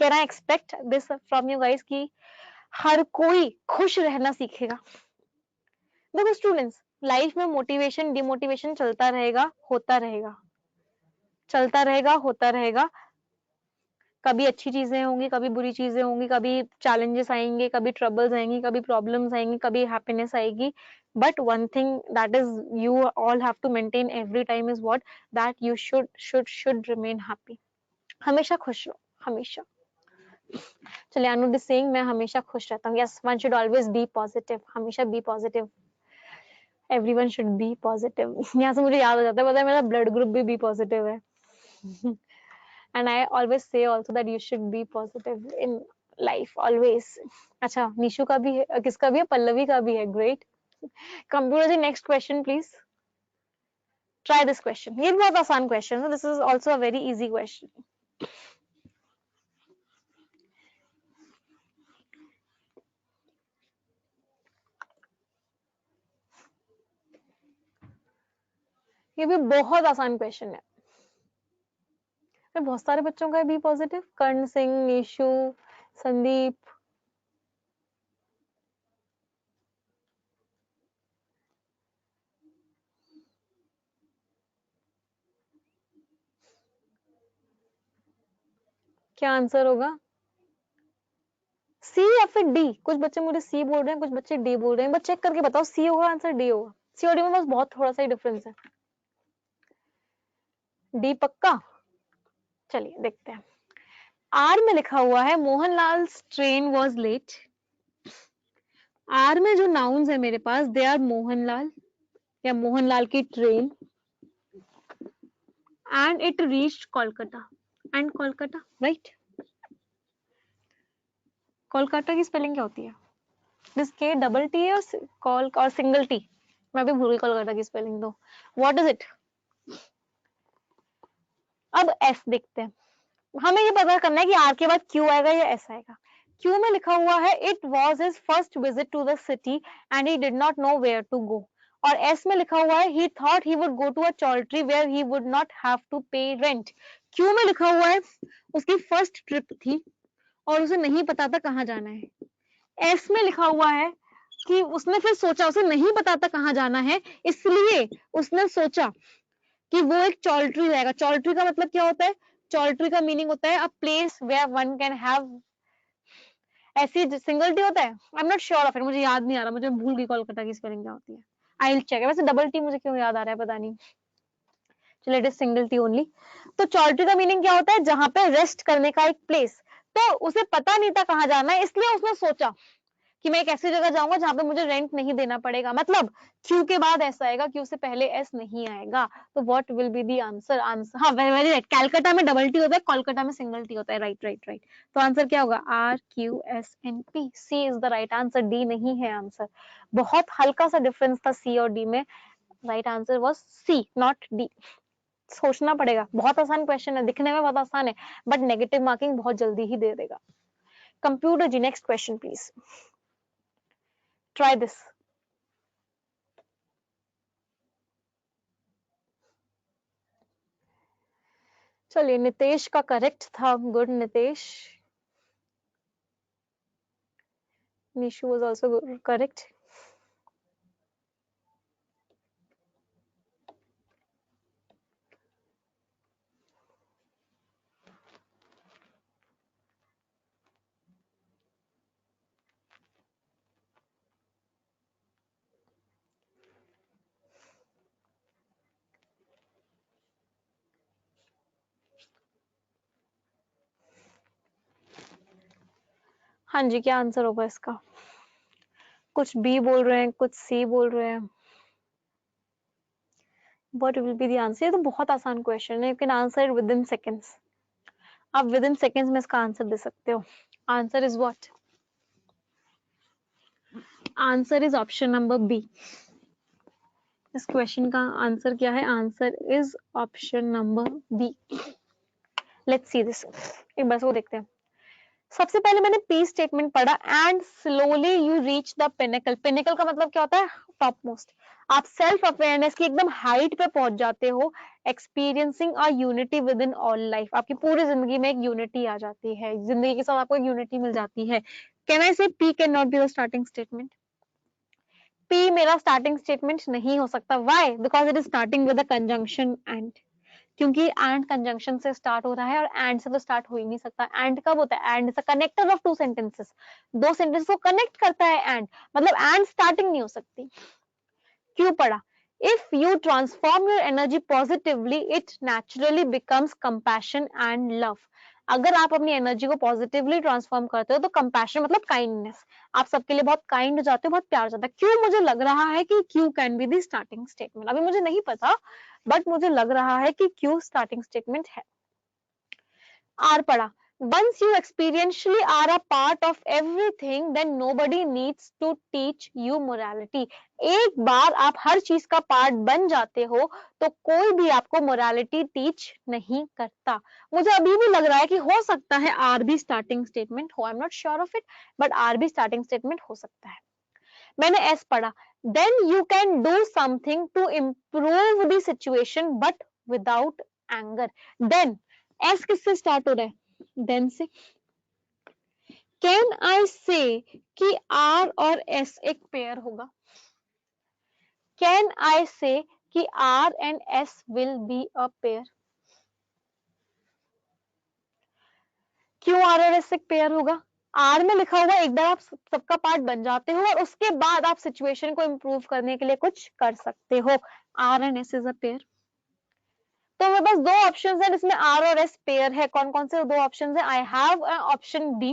A: can I expect this from you guys कि हर कोई खुश रहना सीखेगा? देखो स्टूडेंट्स, लाइफ में मोटिवेशन डिमोटिवेशन चलता रहेगा, होता रहेगा, चलता रहेगा, होता रहेगा. कभी अच्छी चीजें होंगी, कभी बुरी चीजें होंगी, कभी चैलेंजेस आएंगे, कभी ट्रबल्स आएंगी, कभी प्रॉब्लम्स आएंगी, कभी हैप्पीनेस आएगी. But one thing that is you all have to maintain every time is what, that you should remain happy. हमेशा खुश रहो, हमेशा. चलिए, अनुड सिंह, मैं हमेशा खुश रहता हूँ. Yes, one should always be positive. हमेशा be positive. Everyone should be positive. यहाँ से मुझे याद हो जाता है, पता है मेरा ब्लड ग्रुप भी बी पॉजिटिव है. And I always say also that you should be positive in life always. अच्छा, निशु का भी है, किसका भी है? पल्लवी का भी है. Great. Computer ji, next question please. Try this question. ये बहुत आसान क्वेश्चन है. This is also a very easy question. ये भी बहुत आसान क्वेश्चन है. बहुत सारे बच्चों का है बी पॉजिटिव. कर्ण सिंह, निशु, संदीप. क्या आंसर होगा? सी या फिर डी? कुछ बच्चे मुझे सी बोल रहे हैं, कुछ बच्चे डी बोल रहे हैं. बस चेक करके बताओ, सी होगा आंसर, डी होगा? सी और डी में बस बहुत थोड़ा सा ही डिफरेंस है. डी पक्का? चलिए देखते हैं. आर में लिखा हुआ है Mohanlal train was late. R में जो नाउन्स है मेरे पास, दे आर मोहनलाल या मोहनलाल की train, and it reached Kolkata. And Kolkata, right? Kolkata की स्पेलिंग क्या होती है? दिस के डबल टी है और सिंगल टी. मैं भी भूल गई कोलकाता की स्पेलिंग. दो, व्हाट इज इट? अब एस देखते हैं. हमें ये पता करना है कि आर के बाद क्यू आएगा या एस आएगा. क्यू में लिखा हुआ है it was his first visit to the city and he did not know where to go. और एस में लिखा हुआ है he thought he would go to a choultry where he would not have to pay rent. Q में लिखा हुआ है उसकी फर्स्ट ट्रिप थी और उसे नहीं पता था कहाँ जाना है. एस में लिखा हुआ है कि उसने फिर सोचा, उसे नहीं पता था कहाँ जाना है, इसलिए उसने सोचा कि वो एक चॉल्ट्री जाएगा. चॉल्ट्री का मतलब क्या होता है? चॉल्ट्री का मीनिंग होता है a place where one can have. ऐसी सिंगल टी होता है? I am not sure of it, मुझे याद नहीं आ रहा, मुझे भूल गई कोलकाता की स्पेलिंग क्या होती है. I will check. वैसे डबल टी मुझे क्यों याद आ रहा है पता नहीं. चलो, it is single T only. तो चॉल्ट्री का मीनिंग क्या होता है? जहां पे रेस्ट करने का एक प्लेस. तो उसे पता नहीं था कहाँ जाना है, इसलिए उसने सोचा कि मैं एक ऐसी जगह जाऊंगा जहां पे मुझे रेंट नहीं देना पड़ेगा. मतलब क्यू के बाद एस आएगा, क्यू से पहले एस नहीं आएगा. तो what will be the answer? Answer, हाँ, वेरी राइट. कैलकाटा में डबल टी होता है, कोलकाता में सिंगल टी होता है. Right right right. तो आंसर क्या होगा? R Q S N P. C is the right answer. D नहीं है आंसर. बहुत हल्का सा डिफरेंस था सी और डी में. Right answer was C, not D. सोचना पड़ेगा. बहुत आसान क्वेश्चन है, दिखने में बहुत आसान है, बट नेगेटिव मार्किंग बहुत जल्दी ही दे देगा. Computer ji, next question please. Try this. चलिए, नितेश का करेक्ट था. Good Nitesh. Nishu was also correct. हाँ जी, क्या आंसर होगा इसका? कुछ बी बोल रहे हैं, कुछ सी बोल रहे हैं। What will be the answer? ये तो बहुत आसान क्वेश्चन है, you can answer it within seconds. आप within seconds में इसका आंसर दे सकते हो. Answer is what? Answer is option number B. इस क्वेश्चन का आंसर क्या है? Answer is option number B. Let's see this. एक बार इसको देखते हैं. सबसे पहले मैंने पी स्टेटमेंट पढ़ा, and slowly you reach the pinnacle. Pinnacle का मतलब क्या होता है? Top most. आप सेल्फ अवेयरनेस की एकदम हाइट पे पहुंच जाते हो, experiencing a unity with in all life. आपकी पूरी जिंदगी में एक यूनिटी आ जाती है, जिंदगी के साथ आपको एक यूनिटी मिल जाती है. कैन आई से P can not be the starting statement? P मेरा स्टार्टिंग स्टेटमेंट नहीं हो सकता. Why? Because it is starting with a conjunction and. क्योंकि एंड कंजंक्शन से स्टार्ट हो रहा है और एंड से तो स्टार्ट हो ही नहीं सकता. एंड कब होता है? And is a connector of two sentences. दो सेंटेंस को कनेक्ट करता है एंड, मतलब एंड स्टार्टिंग नहीं हो सकती. क्यों पढ़ा? If you transform your energy positively it naturally becomes compassion and love. अगर आप अपनी एनर्जी को पॉजिटिवली ट्रांसफॉर्म करते हो तो कंपैशन मतलब काइंडनेस. आप सबके लिए बहुत काइंड हो जाते हो, बहुत प्यार जाता है. क्यों? मुझे लग रहा है कि Q can be the starting statement. अभी मुझे नहीं पता, बट मुझे लग रहा है कि क्यू स्टार्टिंग स्टेटमेंट है. आर पढ़ा. Once you experientially are a part of everything, then nobody needs to teach you morality. एक बार आप हर चीज का पार्ट बन जाते हो तो कोई भी आपको मोरालिटी टीच नहीं करता. मुझे अभी भी लग रहा है कि हो सकता है आर भी स्टार्टिंग स्टेटमेंट हो. I am not sure of it, but R भी स्टार्टिंग स्टेटमेंट हो सकता है. मैंने एस पढ़ा. Then you can do something to improve the situation but without anger. Then S किससे स्टार्ट हो रहा है? देन से. कैन आई से कि आर और एस एक पेयर होगा? कैन आई से कि R and S will be a pair? क्यों आर और एस एक पेयर होगा? आर में लिखा हुआ एक बार आप सबका पार्ट बन जाते हो और उसके बाद आप सिचुएशन को इंप्रूव करने के लिए कुछ कर सकते हो. R and S is a pair. तो मेरे पास दो ऑप्शंस हैं जिसमें आर और एस पेयर है. कौन कौन से दो ऑप्शंस है? I have option D.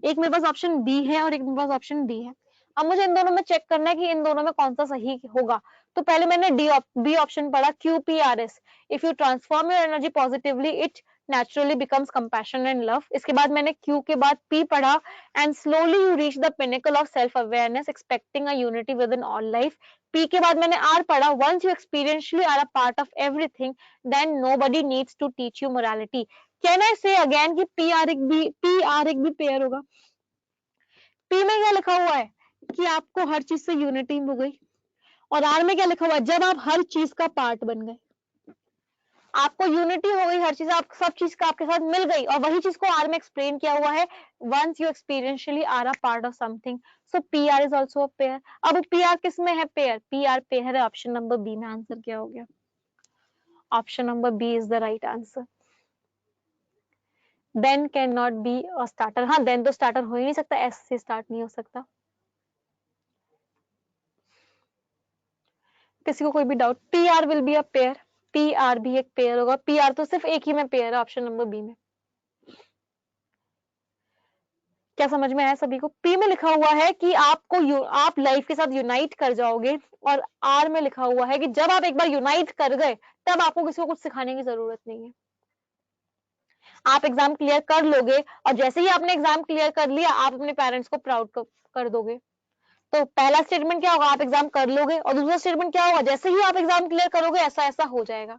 A: एक मेरे पास ऑप्शन बी है और एक मेरे पास ऑप्शन डी है. अब मुझे इन दोनों में चेक करना है कि इन दोनों में कौन सा सही होगा. तो पहले मैंने बी ऑप्शन पढ़ा, Q P R S. If you transform your energy positively it naturally becomes compassion and love. इसके बाद मैंने Q के बाद P पढ़ा, and slowly you reach the pinnacle of self awareness expecting a unity within all life. P के बाद मैंने R पढ़ा, once you experientially are a part of everything then nobody needs to teach you morality. Can I say again कि P R एक भी pair होगा? P में क्या लिखा हुआ है कि आपको हर चीज से यूनिटी हो गई, और R में क्या लिखा हुआ है? जब आप हर चीज का पार्ट बन गए, आपको यूनिटी हो गई, हर चीज आप सब चीज का आपके साथ मिल गई. और वही चीज को आर में एक्सप्लेन किया हुआ है, once you experientially are a part of something, so PR is also a pair. अब PR किस में है पेयर? PR पेयर है ऑप्शन नंबर बी में. आंसर क्या हो गया? Option number B is the right answer. Then can not be a starter. हाँ, देन तो स्टार्टर हो ही नहीं सकता, एस से स्टार्ट नहीं हो सकता. किसी को कोई भी doubt? PR will be a pair. PR भी एक पेयर होगा. PR तो सिर्फ एक ही में पेयर है, ऑप्शन नंबर बी में. क्या समझ में आया सभी को? पी में लिखा हुआ है कि आप लाइफ के साथ यूनाइट कर जाओगे, और आर में लिखा हुआ है कि जब आप एक बार यूनाइट कर गए तब आपको किसी को कुछ सिखाने की जरूरत नहीं है. आप एग्जाम क्लियर कर लोगे और जैसे ही आपने एग्जाम क्लियर कर लिया आप अपने पेरेंट्स को प्राउड कर दोगे. तो पहला स्टेटमेंट क्या होगा? आप एग्जाम कर लोगे. और दूसरा स्टेटमेंट क्या होगा? जैसे ही आप एग्जाम क्लियर करोगे ऐसा ऐसा हो जाएगा.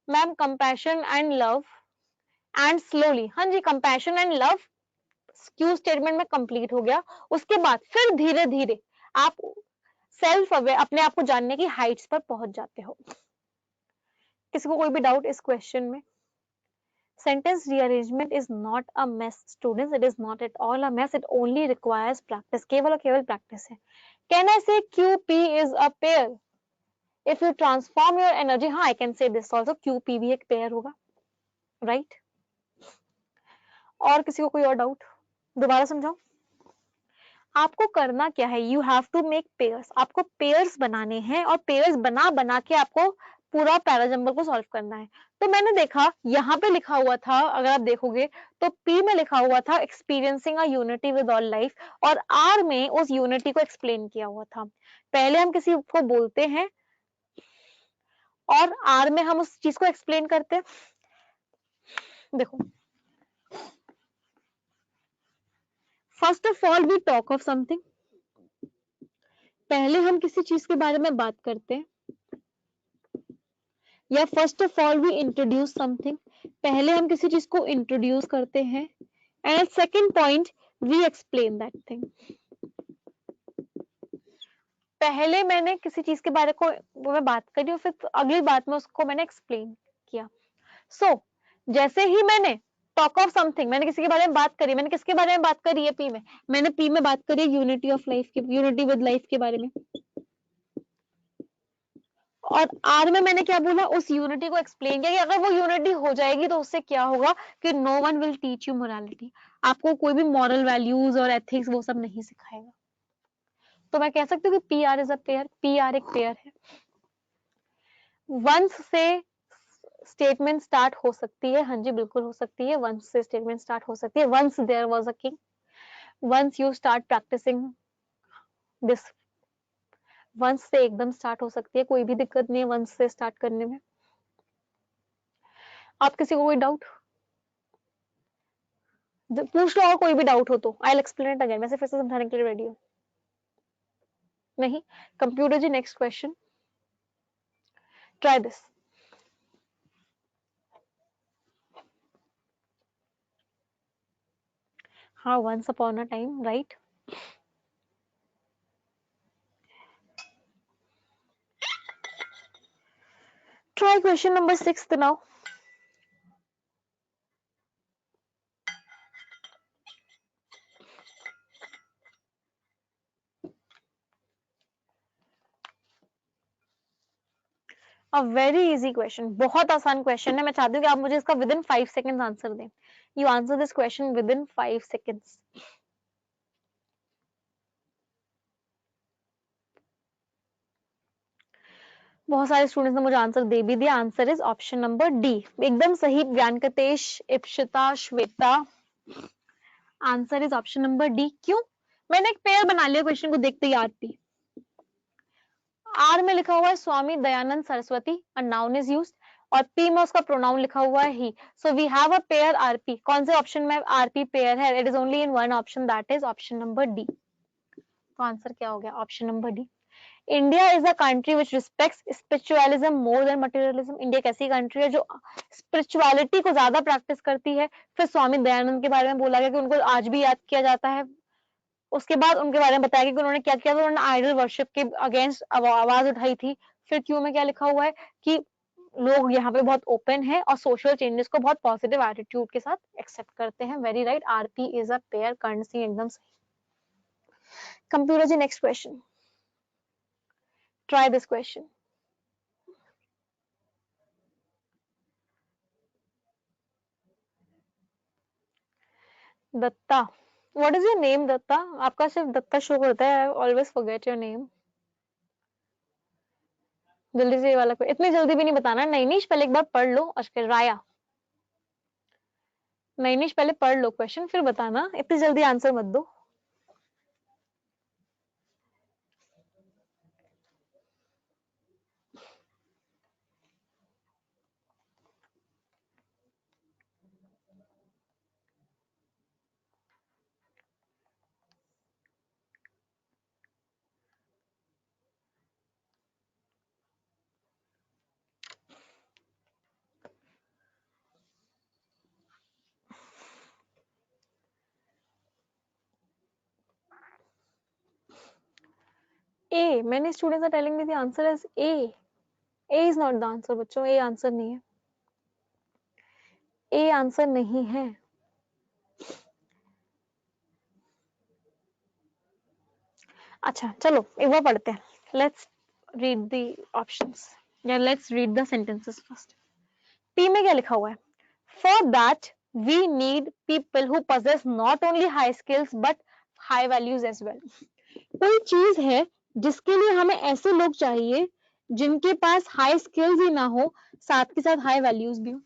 A: Ma'am compassion and love and slowly. हाँ जी, compassion and love Q statement में कंप्लीट हो गया. उसके बाद फिर धीरे धीरे आप सेल्फ अवेयर, अपने आप को जानने की हाइट्स पर पहुंच जाते हो. किसी को कोई भी डाउट इस क्वेश्चन में? Sentence rearrangement is not a mess, students. It is not at all a mess. It only requires practice. केवल और केवल practice है. Can I say QP is a pair? If you transform your energy, हाँ, I can say this also. QP भी एक pair होगा, right? और किसी को कोई और डाउट? दोबारा समझाओ. आपको करना क्या है? You have to make pairs. आपको पेयर्स बनाने हैं और पेयर्स बना बना के आपको पूरा पैराजंबल को सॉल्व करना है। तो मैंने देखा यहाँ पे लिखा हुआ था, अगर आप देखोगे तो P में लिखा हुआ था experiencing a unity with all life, और R में उस यूनिटी को एक्सप्लेन किया हुआ था। पहले हम किसी को बोलते हैं और R में हम उस चीज को एक्सप्लेन करते हैं। देखो, first of all we talk of something, पहले हम किसी चीज के बारे में बात करते हैं, या first of all we introduce something, पहले हम किसी चीज को इंट्रोड्यूस करते हैं, and second point we explain that thing. पहले मैंने किसी चीज के बारे को वो मैं बात करी और फिर अगली बात में उसको मैंने एक्सप्लेन किया। सो जैसे ही मैंने टॉक ऑफ समथिंग, मैंने किसी के बारे में बात करी, मैंने किसके बारे में बात करी है P में, मैंने P में बात करी यूनिटी ऑफ लाइफ की, यूनिटी विद लाइफ के बारे में, और R में मैंने क्या बोला, उस यूनिटी को एक्सप्लेन किया कि अगर वो यूनिटी हो जाएगी तो उससे क्या होगा कि no one will teach you morality, आपको कोई भी मॉरल वैल्यूज और एथिक्स वो सब नहीं सिखाएगा। तो मैं कह सकती हूँ कि PR is a pair, PR एक पेयर है। वंस से स्टेटमेंट स्टार्ट हो सकती है, हाँ जी बिल्कुल हो सकती है, वंस से स्टेटमेंट स्टार्ट हो सकती है। Once there was a king, once you start practicing this, once से एकदम स्टार्ट हो सकती है, कोई भी दिक्कत नहीं है वंस से स्टार्ट करने में। आप किसी को कोई डाउट पूछ लो, और कोई भी डाउट हो तो I will explain it again, मैं फिर से समझाने के लिए रेडी हूँ। नहीं, computer ji next question, try this. हाँ, once upon a time, right. Try question number 6 now. A very easy question, बहुत आसान क्वेश्चन है। मैं चाहती हूँ कि आप मुझे इसका विद इन 5 सेकेंड आंसर दें। You answer this question within 5 seconds. बहुत सारे स्टूडेंट्स ने मुझे आंसर दे भी दिया। Answer is option number D, एकदम सही। ज्ञानकतेश, Ipsita, Shweta, answer is option number D. क्यों? मैंने एक पेयर बना लिया क्वेश्चन को देखते ही। आरती, आर में लिखा हुआ है Swami Dayanand Saraswati, a noun is used, और पी में उसका प्रोनाउन लिखा हुआ है he. So we have a pair RP. कौन से ऑप्शन में आरपी पेयर है? It is only in one option, that is option number D. तो आंसर क्या हो गया? Option number D. India is a country which respects spiritualism more than materialism. India एक ऐसी कंट्री है जो स्पिरिचुअलिटी को ज्यादा प्रैक्टिस करती है। फिर स्वामी दयानंद के बारे में बोला गया कि उनको आज भी याद किया जाता है। उसके बाद उनके बारे में बताया कि उन्होंने क्या किया था, उन्होंने आइडल वर्शिप के अगेंस्ट आवाज उठाई थी। फिर क्यों में क्या लिखा हुआ है कि लोग यहाँ पे बहुत ओपन है और सोशल चेंजेस को बहुत पॉजिटिव एटीट्यूड के साथ एक्सेप्ट करते हैं। Very right, RP is a pair. Karan Singh एकदम सही। Computer ji next question, try this question. Datta, what is your name Datta? आपका सिर्फ दत्ता शो करता है, I always forget your name. जल्दी से ये वाला, इतनी जल्दी भी नहीं बताना। नैनिश पहले एक बार पढ़ लो। अच्छा, राया, नैनिश पहले पढ़ लो क्वेश्चन फिर बताना, इतनी जल्दी आंसर मत दो। A, many students are telling me the answer is A. A is not the answer बच्चों, A आंसर नहीं है। A आंसर नहीं है। अच्छा चलो एक बार पढ़ते हैं। लेट्स रीड द ऑप्शंस, या let's read the sentences first. P में क्या लिखा हुआ है? For that we need people who possess not only high skills but high values as well. कोई चीज है जिसके लिए हमें ऐसे लोग चाहिए जिनके पास हाई स्किल्स ही ना हो, साथ के साथ हाई वैल्यूज भी हो।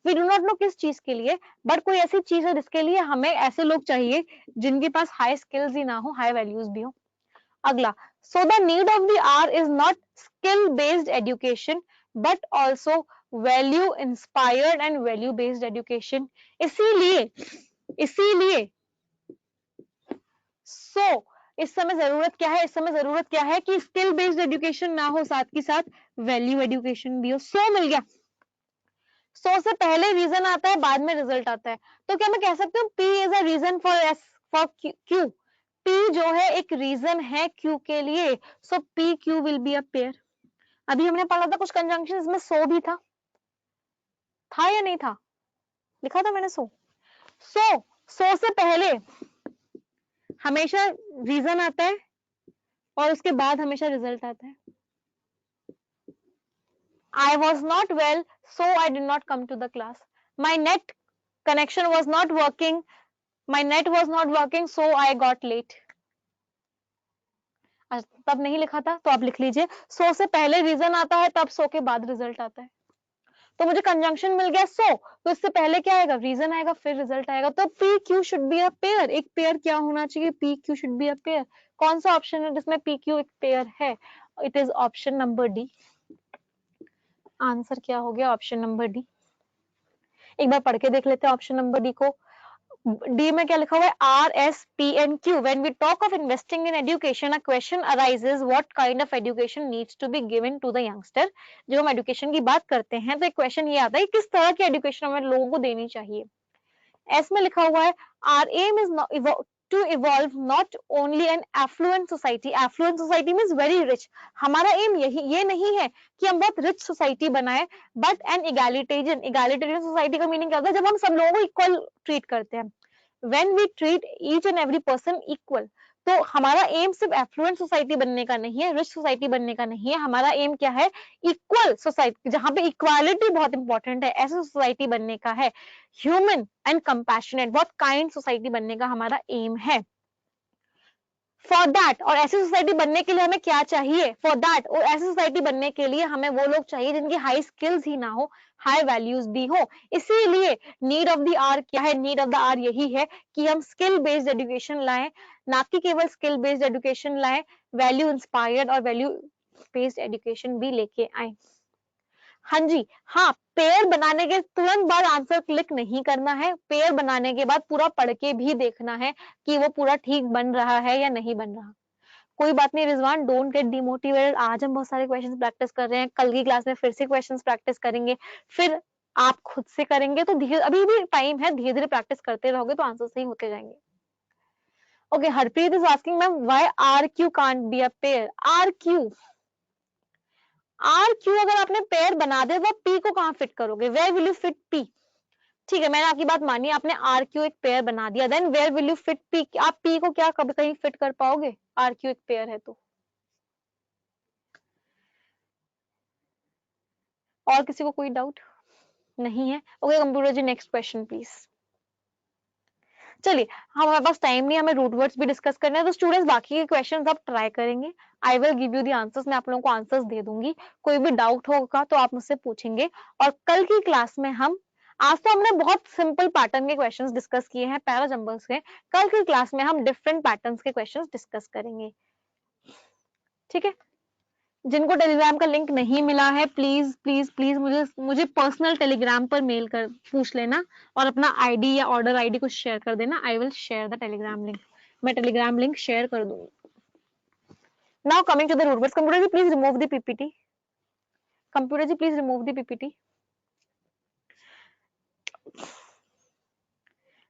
A: वी डू नॉट नो किस चीज के लिए, बट कोई ऐसी चीज है जिसके लिए हमें ऐसे लोग चाहिए जिनके पास हाई स्किल्स ही ना हो, हाई वैल्यूज भी हो। अगला, so the need of the R is not skill based education but also value inspired and value based education. इसीलिए इसीलिए सो इस समय जरूरत क्या है, इस समय जरूरत क्या है कि स्किल बेस्ड एजुकेशन ना हो, साथ के साथ वैल्यू एजुकेशन भी हो। सो मिल गया। सो से पहले रीजन आता है, बाद में रिजल्ट आता है। तो क्या मैं कह सकती हूँ P is a reason for S for Q. P जो है एक रीजन है क्यू के लिए। So P Q will be a pair. अभी हमने पढ़ा था कुछ कंजंक्शन में सो भी था या नहीं था? लिखा था मैंने सो। सो से पहले हमेशा रीजन आता है और उसके बाद हमेशा रिजल्ट आता है। I was not well, so I did not come to the class. My net connection was not working. My net was not working, so I got late. तब नहीं लिखा था तो आप लिख लीजिए। सो से पहले रीजन आता है, तब सो के बाद रिजल्ट आता है। तो मुझे कंजंक्शन मिल गया सो, तो इससे पहले क्या आएगा? रीजन आएगा, फिर रिजल्ट आएगा। तो P Q should be a pair. एक पेयर क्या होना चाहिए? P Q should be a pair. कौन सा ऑप्शन है जिसमें पी क्यू एक पेयर है? It is option number D. Answer क्या हो गया? Option number D. एक बार पढ़ के देख लेते हैं ऑप्शन नंबर डी को। डी में क्या लिखा हुआ है? R S P N Q. When we talk of investing in education a question arises what kind of education needs to be given to the youngster. जब हम एजुकेशन की बात करते हैं तो एक क्वेश्चन ये आता है किस तरह की एजुकेशन हमें लोगों को देनी चाहिए। एस में लिखा हुआ है our aim is to evolve not only an affluent society. Affluent society means very rich. हमारा एम यही ये नहीं है कि हम बहुत रिच सोसाइटी बनाए, but an egalitarian. Egalitarian society का मीनिंग क्या होता है? जब हम सब लोगों को इक्वल ट्रीट करते हैं। When we treat each and every person equal. तो हमारा एम सिर्फ एफ्लुएंट सोसाइटी बनने का नहीं है, रिच सोसाइटी बनने का नहीं है। हमारा एम क्या है? इक्वल सोसाइटी, जहां पे इक्वालिटी बहुत इंपॉर्टेंट है, ऐसे सोसाइटी बनने का है। ह्यूमन एंड कंपैशनेट, बहुत काइंड सोसाइटी बनने का हमारा एम है। फॉर दैट, और ऐसी सोसाइटी बनने के लिए हमें क्या चाहिए? फॉर दैट, और ऐसी सोसाइटी बनने के लिए हमें वो लोग चाहिए जिनकी हाई स्किल्स ही ना हो, हाई वैल्यूज भी हो। इसीलिए नीड ऑफ द आर क्या है? नीड ऑफ द आर यही है कि हम स्किल बेस्ड एजुकेशन लाएं, ना कि केवल स्किल बेस्ड एजुकेशन लाएं, वैल्यू इंस्पायर्ड और वैल्यू बेस्ड एजुकेशन भी लेके आए। हाँ जी, हाँ, पेयर बनाने के तुरंत बाद आंसर क्लिक नहीं करना है। पेयर बनाने के बाद पूरा पढ़ के भी देखना है कि वो पूरा ठीक बन रहा है या नहीं बन रहा। कोई बात नहीं रिजवान, डोंट गेट डिमोटिवेटेड। आज हम बहुत सारे क्वेश्चंस प्रैक्टिस कर रहे हैं, कल की क्लास में फिर से क्वेश्चंस प्रैक्टिस करेंगे, फिर आप खुद से करेंगे। तो धीरे, अभी भी टाइम है, धीरे धीरे प्रैक्टिस करते रहोगे तो आंसर सही होते जाएंगे। Okay, Harpreet is asking ma'am why R Q can't be a pair. R Q अगर आपने पेयर बना दिया तो पी को कहाँ फिट करोगे? Where will you fit P? ठीक है, मैंने आपकी बात मानी, आपने आर क्यू एक पेयर बना दिया, then where will you fit P? आप पी को क्या कभी कहीं फिट कर पाओगे? आर क्यू एक पेयर है तो। और किसी को कोई डाउट नहीं है? Okay computer ji, next question please. चलिए, हमारे पास टाइम नहीं, हमें रूट वर्ड्स भी डिस्कस करने हैं, तो स्टूडेंट्स बाकी के क्वेश्चंस आप ट्राई करेंगे। I will give you the answers. मैं आप लोगों को आंसर्स दे दूंगी, कोई भी डाउट होगा तो आप मुझसे पूछेंगे। और कल की क्लास में हम, आज तो हमने बहुत सिंपल पैटर्न के क्वेश्चंस डिस्कस किए हैं, पैरा जंबल्स के। कल की क्लास में हम डिफरेंट पैटर्न्स के क्वेश्चंस डिस्कस करेंगे। ठीक है, जिनको टेलीग्राम का लिंक नहीं मिला है, प्लीज प्लीज प्लीज मुझे पर्सनल टेलीग्राम पर मेल कर पूछ लेना और अपना आईडी या ऑर्डर आईडी कुछ शेयर कर देना। I will share the Telegram link. मैं टेलीग्राम लिंक शेयर कर दूंगी। Now coming to the root words. Computer ji please remove the PPT. Computer ji please remove the PPT.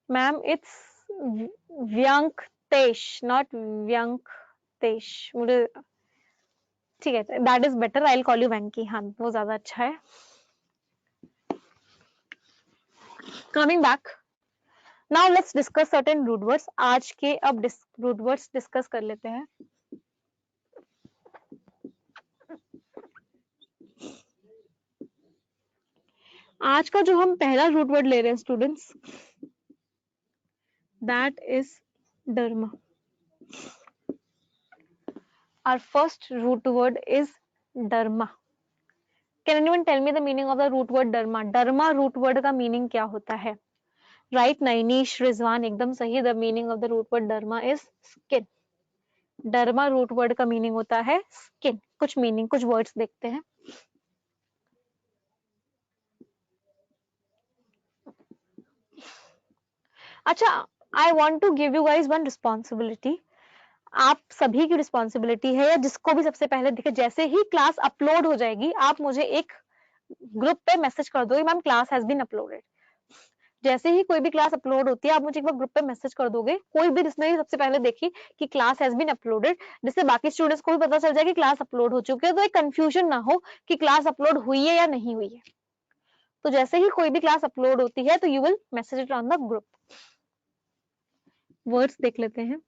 A: Ma'am it's Vyankatesh, not Vyankatesh. मुझे ठीक है, that is better, I will call you Venky. हाँ, वो ज्यादा अच्छा है। Coming back, now let's discuss certain root words. आज के अब रूट वर्ड्स डिस्कस कर लेते हैं। आज का जो हम पहला रूट वर्ड ले रहे हैं students, that is derma. Our first root word is derma. Can anyone tell me the meaning of the root word derma? Derma root word का मीनिंग क्या होता है? राइट, नैनीश, रिजवान एकदम सही। The meaning of the root word derma is skin. Derma root word का meaning होता है skin. कुछ मीनिंग, कुछ वर्ड्स देखते हैं। अच्छा, I want to give you guys one responsibility. आप सभी की रिस्पॉन्सिबिलिटी है, या जिसको भी सबसे पहले दिखे, जैसे ही क्लास अपलोड हो जाएगी आप मुझे एक ग्रुप पे मैसेज कर दोगे, ma'am class has been uploaded. जैसे ही कोई भी क्लास अपलोड होती है आप मुझे एक बार ग्रुप पे मैसेज कर दोगे, कोई भी जिसने सबसे पहले देखी कि क्लास हैज बीन अपलोडेड, जिससे बाकी स्टूडेंट्स को भी पता चल जाए कि क्लास अपलोड हो चुकी है, तो एक कंफ्यूजन ना हो कि क्लास अपलोड हुई है या नहीं हुई है। तो जैसे ही कोई भी क्लास अपलोड होती है तो you will message it on the group. Words देख लेते हैं।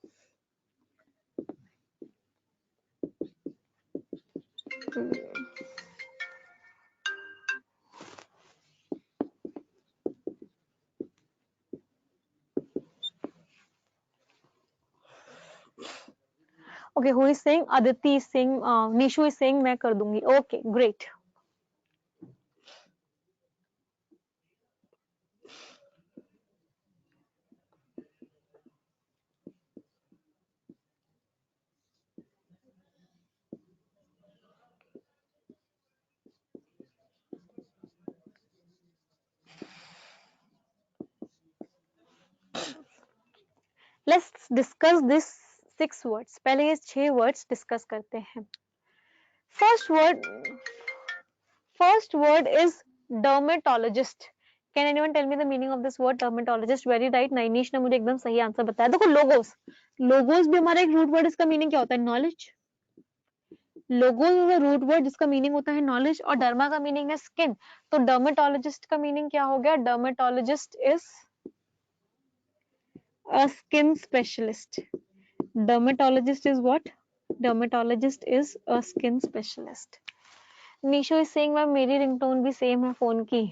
A: Okay, who is saying? Aditi is saying, Nishu is saying मैं कर दूंगी. Okay, great. Let's discuss this 6 words. पहले ये 6 words discuss करते हैं. First word is dermatologist. Can anyone tell me the meaning of this word dermatologist? Very right, नैनीश ने मुझे एकदम सही आंसर बताया। देखो लोगोस, लोगोस भी हमारा एक रूट वर्ड, इसका मीनिंग क्या होता है? Knowledge. Logos is a root word जिसका मीनिंग होता है नॉलेज, और डर्मा का मीनिंग है स्किन। तो डर्मेटोलॉजिस्ट का मीनिंग क्या हो गया? Dermatologist is a skin specialist. Dermatologist is what? Dermatologist is a skin specialist. Nishu is saying ma'am मेरी रिंगटोन भी सेम है फोन की.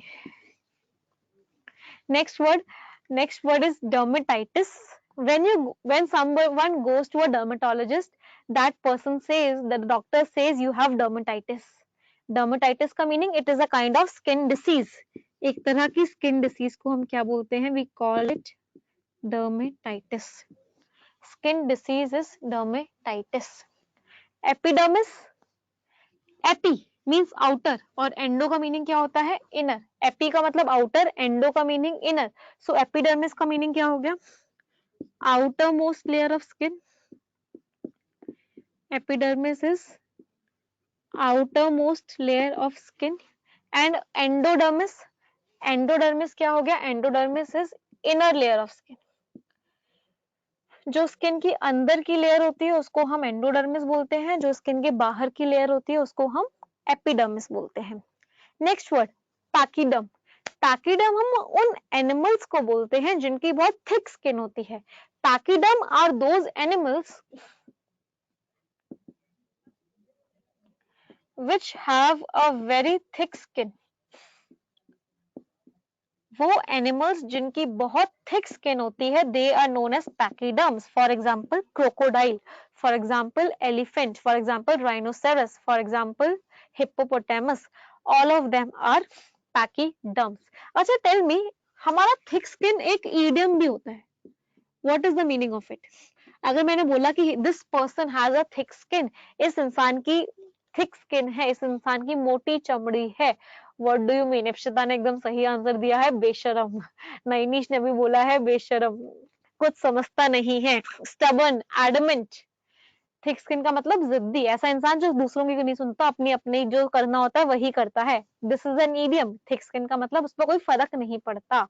A: Next word is dermatitis. When someone goes to a dermatologist, that person says, that the doctor says you have dermatitis. Dermatitis का meaning it is a kind of skin disease. एक तरह की skin disease को हम क्या बोलते हैं? We call it dermatitis. Skin disease is dermatitis. Epidermis, epi means outer, और endo का meaning क्या होता है? inner. epi का मतलब outer, endo का meaning inner. So epidermis का meaning क्या हो गया? outermost layer of skin. Epidermis is outermost layer of skin. And endodermis, endodermis क्या हो गया? endodermis is inner layer of skin. जो स्किन की अंदर की लेयर होती है उसको हम एंडोडर्मिस बोलते हैं, जो स्किन के बाहर की लेयर होती है उसको हम एपिडर्मिस बोलते हैं. Next word पैकिडर्म. पैकिडर्म हम उन एनिमल्स को बोलते हैं जिनकी बहुत थिक स्किन होती है. Pachyderm are those animals which have a very thick skin. वो एनिमल्स जिनकी बहुत थिक स्किन होती है they are known as pachyderms. For example crocodile, for example elephant, for example rhinoceros, for example hippopotamus. All of them are pachyderms. अच्छा tell मी, हमारा thick skin एक idiom भी होता है. What is the meaning of it? अगर मैंने बोला कि this person has a thick skin, इस इंसान की थिक स्किन है, इस इंसान की मोटी चमड़ी है, what do you mean? Ipshita ने एकदम सही आंसर दिया है, बेशरम. नैनीश ने भी बोला है बेशरम, कुछ समझता नहीं है. Stubborn, adamant. थिक स्किन का मतलब जिद्दी, ऐसा इंसान जो दूसरों की नहीं सुनता, अपनी अपनी जो करना होता है वही करता है. This is an idiom. Thick skin का मतलब उस पर कोई फर्क नहीं पड़ता.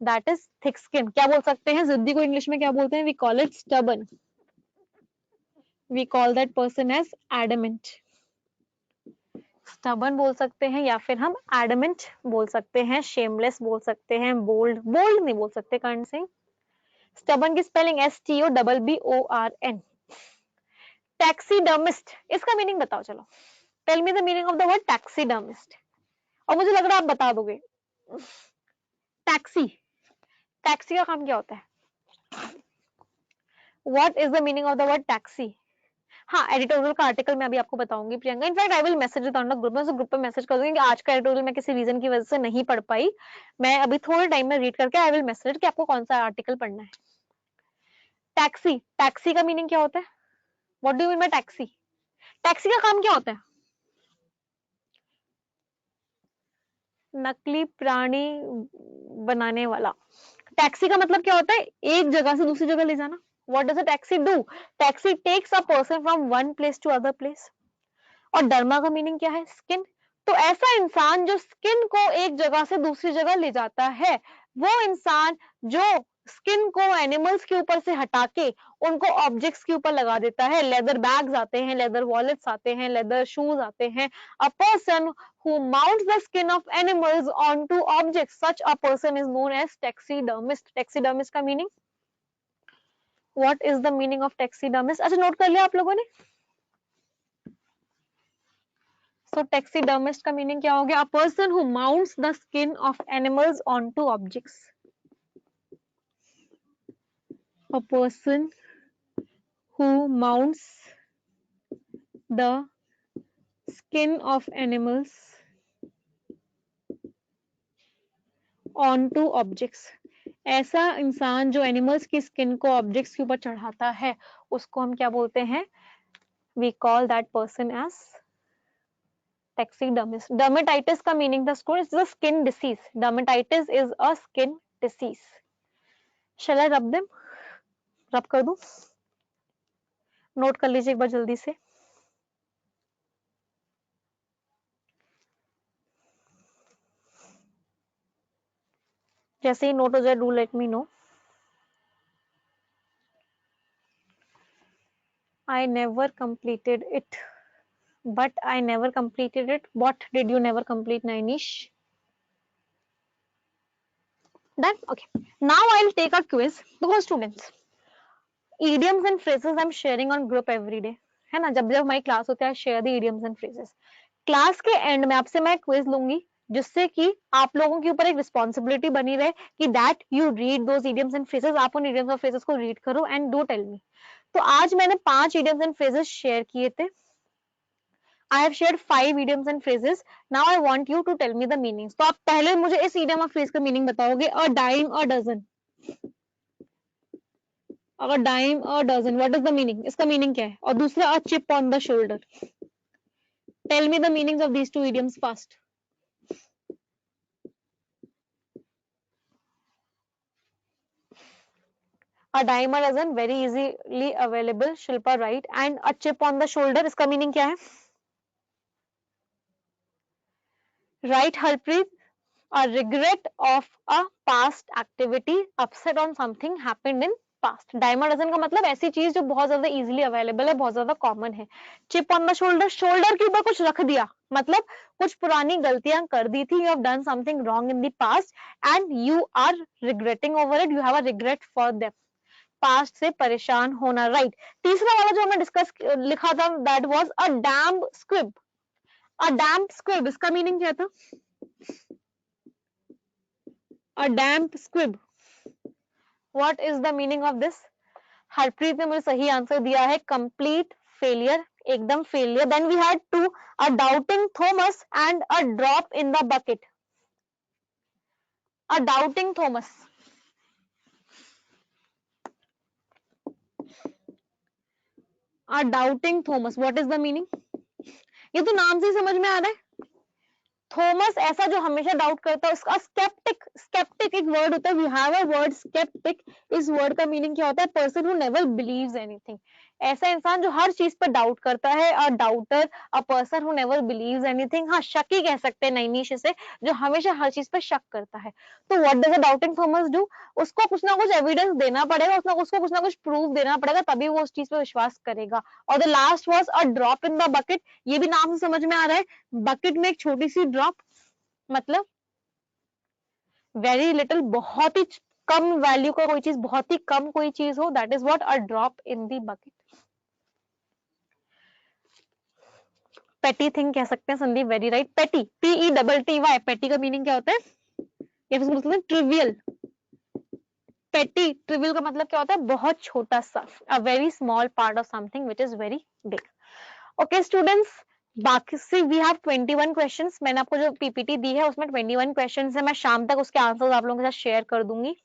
A: That is thick skin. क्या बोल सकते हैं जिद्दी को इंग्लिश में? क्या बोलते हैं? We call it stubborn. We call that person as adamant. Stubborn बोल सकते हैं, या फिर हम एडमेंट बोल सकते हैं, शेमलेस बोल सकते हैं, बोल्ड, बोल्ड नहीं बोल सकते. कर्ण सिंह. स्टबर्न की स्पेलिंग STOBBORN. टैक्सीडर्मिस्ट, इसका मीनिंग बताओ. चलो tell me the meaning of the word taxidermist. और मुझे लग रहा है आप बता दोगे. टैक्सी, टैक्सी का काम क्या होता है? What is the meaning of the word taxi? हाँ, एडिटोरियल का आर्टिकल मैं अभी आपको बताऊंगी Priyanka. In fact I will message it on the group में, ग्रुप पे मैसेज कर दूंगी कि आज का एडिटोरियल मैं किसी रीजन की वजह से नहीं पढ़ पाई, मैं अभी थोड़े टाइम में रीड करके आई विल मैसेज कि आपको कौन सा आर्टिकल पढ़ना है। टैक्सी, टैक्सी का मीनिंग क्या होता है? What do you mean by taxi? Taxi का काम क्या होता है? नकली प्राणी बनाने वाला। टैक्सी का मतलब क्या होता है? एक जगह से दूसरी जगह ले जाना। What does a taxi do? Taxi takes a person from one place to other place. और डर्मा का मीनिंग क्या है? स्किन। तो ऐसा इंसान जो स्किन को एक जगह से दूसरी जगह ले जाता है, वो इंसान जो स्किन को एनिमल्स के ऊपर से हटा के उनको ऑब्जेक्ट्स के ऊपर लगा देता है। लेदर बैग्स आते हैं, लेदर वॉलेट्स आते हैं, लेदर शूज आते हैं। A person who mounts the skin of animals onto objects, such a person is known as taxidermist. taxidermist का meaning, what is the meaning of taxidermist? अच्छा note कर लिया आप लोगों ने? So taxidermist का मीनिंग क्या हो गया? A person who mounts the skin of animals onto objects. A person who mounts the skin of animals onto objects. ऐसा इंसान जो एनिमल्स की स्किन को ऑब्जेक्ट्स के ऊपर चढ़ाता है, उसको हम क्या बोलते हैं? We call that person as taxidermist. Dermatitis का मीनिंग था students, is a skin disease. Dermatitis is a skin disease. Shall I rub them? रब कर दूं? नोट कर लीजिए एक बार जल्दी से। जैसे ही नोट हो जाए do let me know. I never completed it. But I never completed it. What did you never complete, Nainish? Done? Okay. Now I'll take a quiz. Because students, idioms and phrases I'm sharing on group every day. है ना, जब जब हमारी class होती है share the idioms and phrases. Class के and में आपसे मैं क्विज लूंगी, जिससे कि आप लोगों के ऊपर एक रिस्पॉन्सिबिलिटी बनी रहे कि that you read those idioms and phrases. आप उन idioms और phrases को रीड करो एंड डू टेल मी. तो आज मैंने 5 idioms and phrases शेयर किए थे. I have shared 5 idioms and phrases. Now I want you to tell me the meanings. तो आप पहले मुझे इस idiom और phrase का meaning बताओगे. A dime a dozen. A dime a dozen. What is the meaning? इसका meaning क्या है? और दूसरा a chip on the shoulder. Tell me the meanings of these two idioms fast. A dime a dozen, very easily available. Shilpa right. And a chip on the shoulder, इसका meaning क्या है? Right, Harpreet. A regret of a past activity, upset on something happened in past. Dime a dozen का मतलब ऐसी चीज जो बहुत ज्यादा easily available है, बहुत ज्यादा common है. Chip on the shoulder, shoulder के ऊपर कुछ रख दिया, मतलब कुछ पुरानी गलतियां कर दी थी. You have done something wrong in the past and you are regretting over it. You have a regret for them. Past से परेशान होना. राइट. तीसरा वाला जो हमने डिस्कस लिखा था that was a damp squib. A damp squib इसका मीनिंग क्या था? A damp squib, what is the meaning of this? Harpreet ने मुझे सही आंसर दिया है कंप्लीट फेलियर, एकदम failure. Then we had to a doubting Thomas and a drop in the bucket. A doubting Thomas, a doubting Thomas, what is the meaning? ये तो नाम से ही समझ में आ रहा है. थॉमस ऐसा जो हमेशा डाउट करता है. उसका स्केप्टिक, स्केप्टिक एक वर्ड होता है. We have a word sceptic. इस वर्ड का मीनिंग क्या होता है? Person who never believes anything. ऐसा इंसान जो हर चीज पर डाउट करता है. A doubter, a person who never believes anything. हाँ, शकी कह सकते हैं नैनीश से, जो हमेशा हर चीज पर शक करता है. तो what does a doubting Thomas do? उसको कुछ ना कुछ एविडेंस देना पड़ेगा, उसको कुछ ना कुछ प्रूफ देना पड़ेगा, तभी वो उस चीज पर विश्वास करेगा. और the last was a drop in the bucket. ये भी नाम से समझ में आ रहा है, बकेट में एक छोटी सी ड्रॉप, मतलब वेरी लिटिल, बहुत ही कम वैल्यू का कोई चीज, बहुत ही कम कोई चीज हो, that is what a drop in the bucket. पेटी थिंग कह सकते हैं संदीप, वेरी राइट. पेटी, PETTY. पेटी का मीनिंग क्या होता है? या फिर बोलते हैं ट्रिवियल. पेटी, ट्रिवियल का मतलब क्या होता है? बहुत छोटा सा, a very small part of something which is very big. Okay students, बाकी से वी हैव 21 क्वेश्चंस। मैंने आपको जो पीपीटी दी है उसमें 21 क्वेश्चंस है। मैं शाम तक उसके आंसर्स आप लोगों के साथ शेयर कर दूंगी,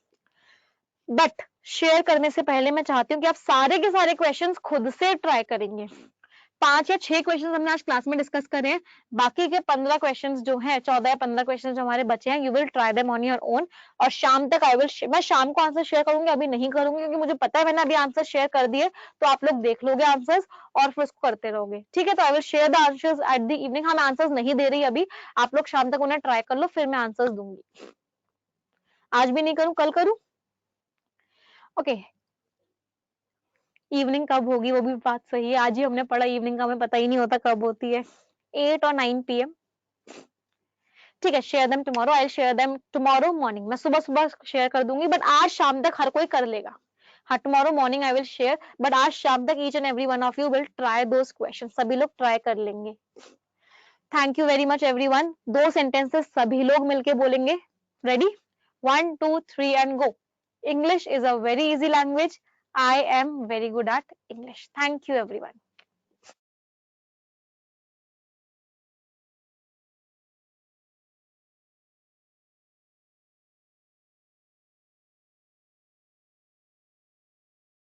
A: बट शेयर करने से पहले मैं चाहती हूँ कि आप सारे के सारे क्वेश्चंस खुद से ट्राई करेंगे। 5 या 6 क्वेश्चंस हमने आज क्लास में डिस्कस करे हैं, बाकी के 15 क्वेश्चंस जो हैं, 14 या 15 क्वेश्चंस जो हमारे बचे हैं, you will try them on your own. और शाम तक मैं शाम को आंसर शेयर करूंगी, अभी नहीं करूंगी, क्योंकि मुझे पता है मैंने अभी आंसर शेयर कर दिए, तो आप लोग देख लोगे आंसर्स और फिर उसको करते रहोगे, ठीक है? तो I will share the answers at the evening. हाँ, मैं आंसर्स नहीं दे रही अभी, आप लोग शाम तक उन्हें ट्राई कर लो, फिर मैं आंसर्स दूंगी। आज भी नहीं करूं, कल करूं? ओके, इवनिंग कब होगी वो भी बात सही है, आज ही हमने पढ़ा, इवनिंग का हमें पता ही नहीं होता कब होती है, 8 और 9 PM। ठीक है, share them tomorrow, I share them tomorrow morning. मैं सुबह सुबह शेयर कर दूंगी, बट आज शाम तक हर कोई कर लेगा। हाँ, tomorrow morning I will share, but आज शाम तक each and every one of you will try those question, सभी लोग ट्राई कर लेंगे। Thank you very much everyone. 2 sentences सभी लोग मिलके बोलेंगे। Ready? 1 2 3 and go. English is a very easy language, I am very good at English. Thank you everyone.